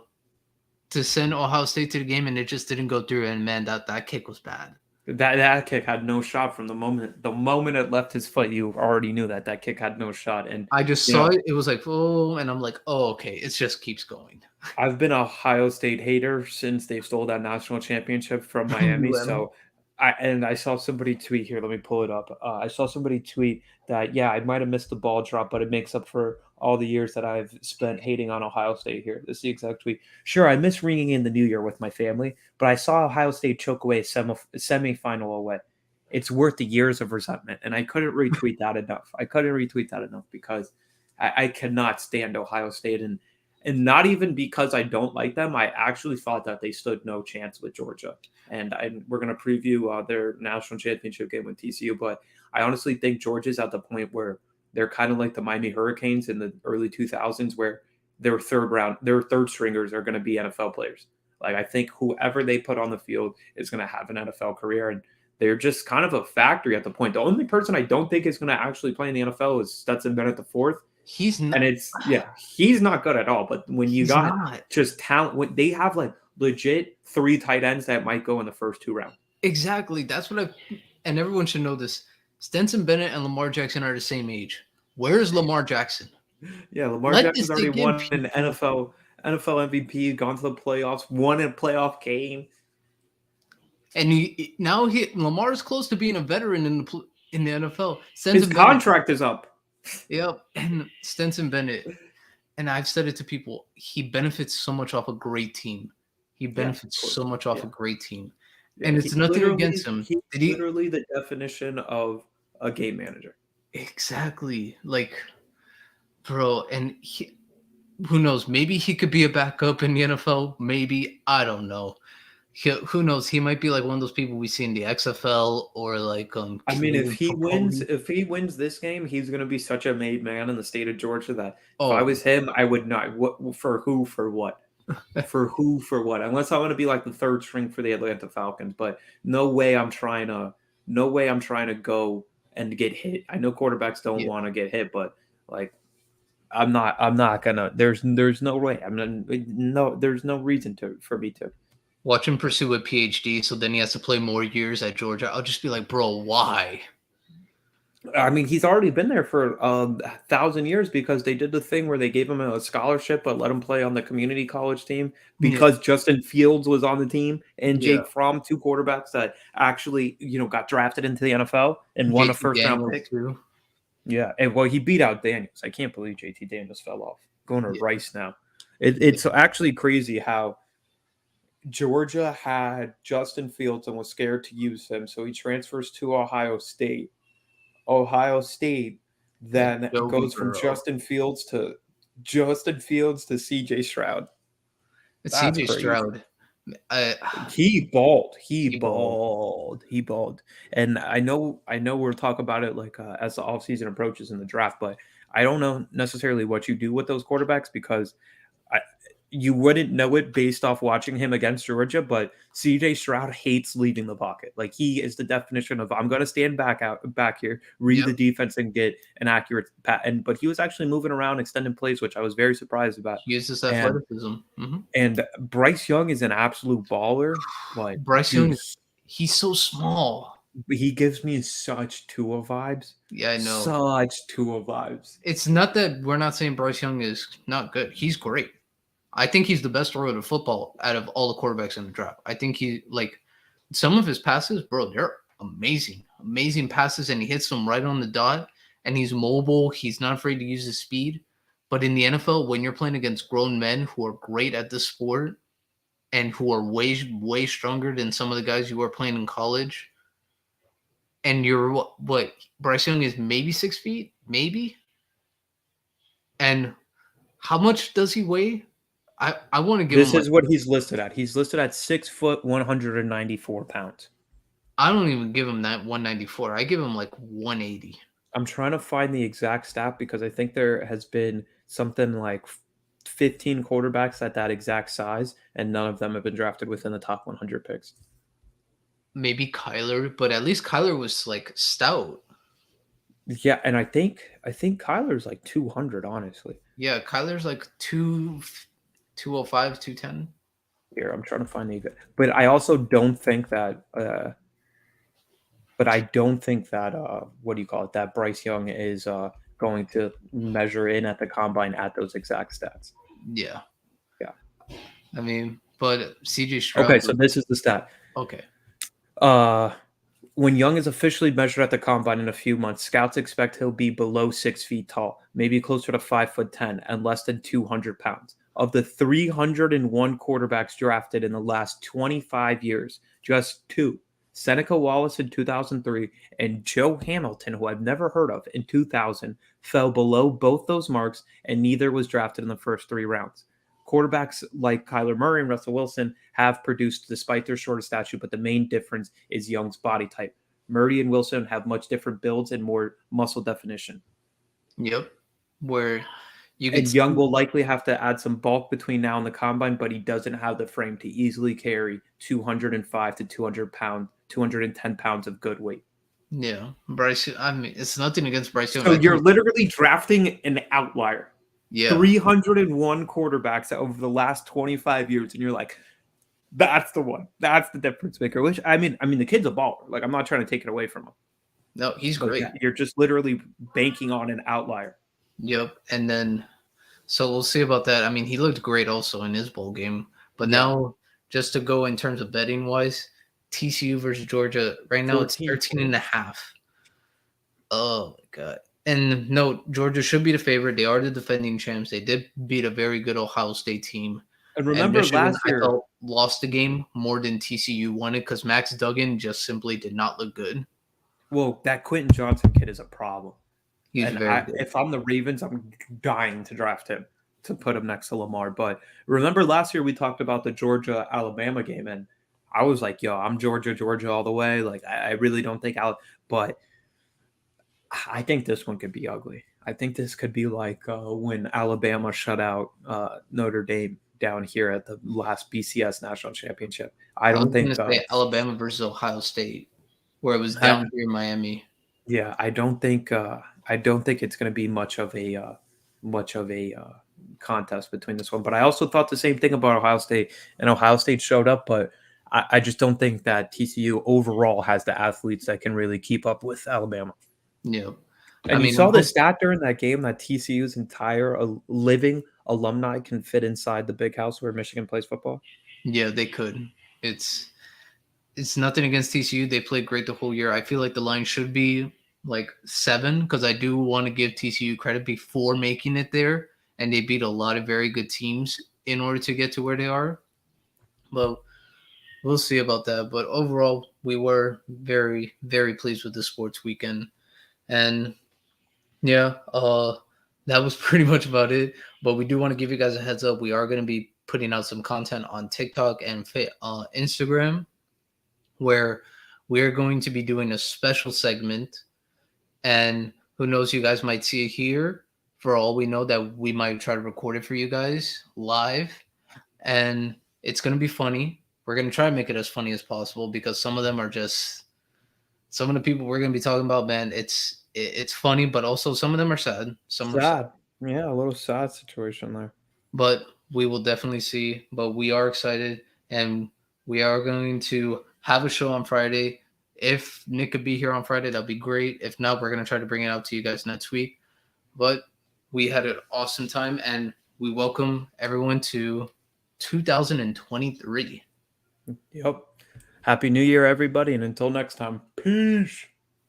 Speaker 1: to send Ohio State to the game, and it just didn't go through. And man, that kick was bad.
Speaker 2: That kick had no shot from the moment it left his foot. You already knew that kick had no shot. And
Speaker 1: I just
Speaker 2: you
Speaker 1: saw
Speaker 2: know,
Speaker 1: it. It was like, oh, and I'm like, oh, okay. It just keeps going.
Speaker 2: I've been a Ohio State hater since they stole that national championship from Miami.
Speaker 1: UM.
Speaker 2: So I saw somebody tweet here. Let me pull it up. I saw somebody tweet that I might have missed the ball drop, but it makes up for all the years that I've spent hating on Ohio State here. This is the exact tweet. Sure, I miss ringing in the New Year with my family, but I saw Ohio State choke away a semifinal away. It's worth the years of resentment, and I couldn't retweet that enough. Because I cannot stand Ohio State, and not even because I don't like them. I actually thought that they stood no chance with Georgia. And we're going to preview their national championship game with TCU. But I honestly think Georgia's at the point where they're kind of like the Miami Hurricanes in the early 2000s, where their third stringers are going to be NFL players. Like, I think whoever they put on the field is going to have an NFL career. And they're just kind of a factory at the point. The only person I don't think is going to actually play in the NFL is Stetson Bennett the fourth.
Speaker 1: He's not.
Speaker 2: And he's not good at all. But when you
Speaker 1: He's
Speaker 2: got
Speaker 1: not.
Speaker 2: just talent, when they have like legit 3 tight ends that might go in the first 2 rounds.
Speaker 1: Exactly. That's what and everyone should know this. Stenson Bennett and Lamar Jackson are the same age. Where is Lamar Jackson?
Speaker 2: Yeah, Lamar
Speaker 1: Let
Speaker 2: Jackson's
Speaker 1: this
Speaker 2: already
Speaker 1: sink in,
Speaker 2: won an
Speaker 1: people.
Speaker 2: NFL MVP, gone to the playoffs, won a playoff game.
Speaker 1: And Lamar is close to being a veteran in the NFL.
Speaker 2: His contract is up.
Speaker 1: Yep. And Stenson Bennett, and I've said it to people, he benefits so much off a great team. He benefits so much off a great team.
Speaker 2: Yeah,
Speaker 1: and it's nothing against him.
Speaker 2: He's literally the definition of a game manager.
Speaker 1: exactly. Like, bro, and who knows? Maybe he could be a backup in the NFL. Maybe I don't know. Who knows? He might be like one of those people we see in the XFL or like
Speaker 2: I mean,
Speaker 1: Canadian Football League.
Speaker 2: if he wins this game, he's going to be such a made man in the state of Georgia that if I
Speaker 1: Oh,
Speaker 2: was him, I would not. What for? Who for what? For who for what? Unless I want to be like the third string for the Atlanta Falcons, but no way I'm trying to. No way I'm trying to go and get hit. I know quarterbacks don't
Speaker 1: yeah.
Speaker 2: want to get hit, but like I'm not. I'm not gonna. There's no way. I'm not. No. There's no reason to for me to.
Speaker 1: Watch him pursue a PhD, so then he has to play more years at Georgia. I'll just be like, bro, why?
Speaker 2: I mean, he's already been there for 1,000 years because they did the thing where they gave him a scholarship but let him play on the community college team
Speaker 1: Yeah,
Speaker 2: because Justin Fields was on the team and
Speaker 1: yeah.
Speaker 2: Jake Fromm, two quarterbacks that actually got drafted into the NFL and won a
Speaker 1: JT
Speaker 2: first round
Speaker 1: Daniels
Speaker 2: pick.
Speaker 1: too.
Speaker 2: Yeah, and well, he beat out Daniels. I can't believe JT Daniels fell off. Going to
Speaker 1: Yeah,
Speaker 2: Rice now.
Speaker 1: yeah.
Speaker 2: It's actually crazy how Georgia had Justin Fields and was scared to use him, so he transfers to Ohio State. Ohio State
Speaker 1: That
Speaker 2: then
Speaker 1: Joby
Speaker 2: goes from
Speaker 1: Burrow.
Speaker 2: Justin Fields to CJ Stroud.
Speaker 1: It's
Speaker 2: That's
Speaker 1: CJ
Speaker 2: crazy.
Speaker 1: Stroud. I
Speaker 2: He balled. He
Speaker 1: he balled.
Speaker 2: balled. He balled. And I know we'll talk about it like as the offseason approaches in the draft, but I don't know necessarily what you do with those quarterbacks because I, you wouldn't know it based off watching him against Georgia, but CJ Stroud hates leaving the pocket. Like he is the definition of I'm going to stand back here, read
Speaker 1: Yep.
Speaker 2: the defense, and get an accurate pat. But he was actually moving around, extending plays, which I was very surprised about.
Speaker 1: He uses
Speaker 2: And
Speaker 1: athleticism. Hmm.
Speaker 2: and Bryce Young is an absolute baller. But
Speaker 1: Bryce Young
Speaker 2: dude,
Speaker 1: is he's so small.
Speaker 2: he gives me such Tua vibes.
Speaker 1: Yeah, I know.
Speaker 2: Such Tua vibes.
Speaker 1: It's not that we're not saying Bryce Young is not good. He's great. I think he's the best thrower to football out of all the quarterbacks in the draft. I think he like some of his passes, bro, they're amazing. Amazing passes, and he hits them right on the dot. And he's mobile. He's not afraid to use his speed. But in the NFL, when you're playing against grown men who are great at the sport and who are way stronger than some of the guys you are playing in college, and you're what Bryce Young is maybe 6 feet, maybe. And how much does he weigh? I want to give him
Speaker 2: This
Speaker 1: like
Speaker 2: is what he's listed at. He's listed at 6 foot, 194 pounds.
Speaker 1: I don't even give him that 194. I give him like 180.
Speaker 2: I'm trying to find the exact stat because I think there has been something like 15 quarterbacks at that exact size, and none of them have been drafted within the top 100 picks.
Speaker 1: Maybe Kyler, but at least Kyler was like stout.
Speaker 2: Yeah, and I think Kyler's like 200, honestly.
Speaker 1: Yeah, Kyler's like 205, 210.
Speaker 2: Here, I'm trying to find the exact. But I also don't think that. But I don't think that. What do you call it? That Bryce Young is going to measure in at the combine at those exact stats.
Speaker 1: Yeah.
Speaker 2: Yeah.
Speaker 1: I mean, but CJ Stroud
Speaker 2: Okay, so
Speaker 1: was
Speaker 2: this is the stat.
Speaker 1: okay.
Speaker 2: Uh, when Young is officially measured at the combine in a few months, scouts expect he'll be below 6 feet tall, maybe closer to 5'10" and less than 200 pounds. Of the 301 quarterbacks drafted in the last 25 years, just two, Seneca Wallace in 2003 and Joe Hamilton, who I've never heard of, in 2000, fell below both those marks, and neither was drafted in the first 3 rounds. Quarterbacks like Kyler Murray and Russell Wilson have produced despite their shorter stature, but the main difference is Young's body type. Murray and Wilson have much different builds and more muscle definition.
Speaker 1: Yep. Where you could
Speaker 2: And Young will likely have to add some bulk between now and the combine, but he doesn't have the frame to easily carry 205 to 210 pounds of good weight.
Speaker 1: yeah, Bryce. I mean, it's nothing against Bryce Young.
Speaker 2: So
Speaker 1: I
Speaker 2: you're
Speaker 1: think,
Speaker 2: literally drafting an outlier.
Speaker 1: yeah,
Speaker 2: 301 quarterbacks over the last 25 years, and you're like, that's the one. That's the difference maker. Which I mean, the kid's a baller. Like I'm not trying to take it away from him,
Speaker 1: no, he's
Speaker 2: but
Speaker 1: great.
Speaker 2: yeah, you're just literally banking on an outlier.
Speaker 1: Yep. And then, so we'll see about that. I mean, he looked great also in his bowl game. But
Speaker 2: Yeah,
Speaker 1: now, just to go in terms of betting wise, TCU versus Georgia, right now it's
Speaker 2: 14
Speaker 1: 13 and a
Speaker 2: points.
Speaker 1: half. Oh, my God. And no, Georgia should be the favorite. They are the defending champs. They did beat a very good Ohio State team.
Speaker 2: And
Speaker 1: And
Speaker 2: remember
Speaker 1: Michigan,
Speaker 2: last
Speaker 1: I
Speaker 2: year,
Speaker 1: felt, lost the game more than TCU won it because Max Duggan just simply did not look good.
Speaker 2: well, that Quentin Johnson kid is a problem.
Speaker 1: He's
Speaker 2: And
Speaker 1: very good.
Speaker 2: if I'm the Ravens, I'm dying to draft him to put him next to Lamar. But remember last year we talked about the Georgia Alabama game, and I was like, "Yo, I'm Georgia all the way." Like I really don't think but I think this one could be ugly. I think this could be like when Alabama shut out Notre Dame down here at the last BCS national championship. I
Speaker 1: I
Speaker 2: don't
Speaker 1: was gonna
Speaker 2: think.
Speaker 1: say Alabama versus Ohio State, where it was
Speaker 2: I,
Speaker 1: down here in Miami.
Speaker 2: Yeah, I don't think. I don't think it's going to be much of a contest between this one. But I also thought the same thing about Ohio State, and Ohio State showed up, but I just don't think that TCU overall has the athletes that can really keep up with Alabama.
Speaker 1: Yeah, I
Speaker 2: And you
Speaker 1: mean, I'm
Speaker 2: saw the stat during that game that TCU's entire living alumni can fit inside the big house where Michigan plays football.
Speaker 1: yeah, they could. It's it's nothing against TCU. They played great the whole year. I feel like the line should be like 7 because I do want to give TCU credit before making it there, and they beat a lot of very good teams in order to get to where they are. But we'll see about that. But overall, we were very, very pleased with the sports weekend, and yeah, that was pretty much about it. But we do want to give you guys a heads up. We are going to be putting out some content on TikTok and Instagram where we are going to be doing a special segment. And who knows, you guys might see it here. For all we know, that we might try to record it for you guys live. And it's going to be funny. We're going to try to make it as funny as possible because some of them are just some of the people we're going to be talking about, man. It's funny, but also some of them are sad. Some are sad.
Speaker 2: Sad. Yeah, a little sad situation there.
Speaker 1: But we will definitely see. But we are excited, and we are going to have a show on Friday. If Nick could be here on Friday, that'd be great. If not, we're going to try to bring it out to you guys next week. But we had an awesome time, and we welcome everyone to 2023.
Speaker 2: Yep. Happy New Year, everybody, and until next time, peace.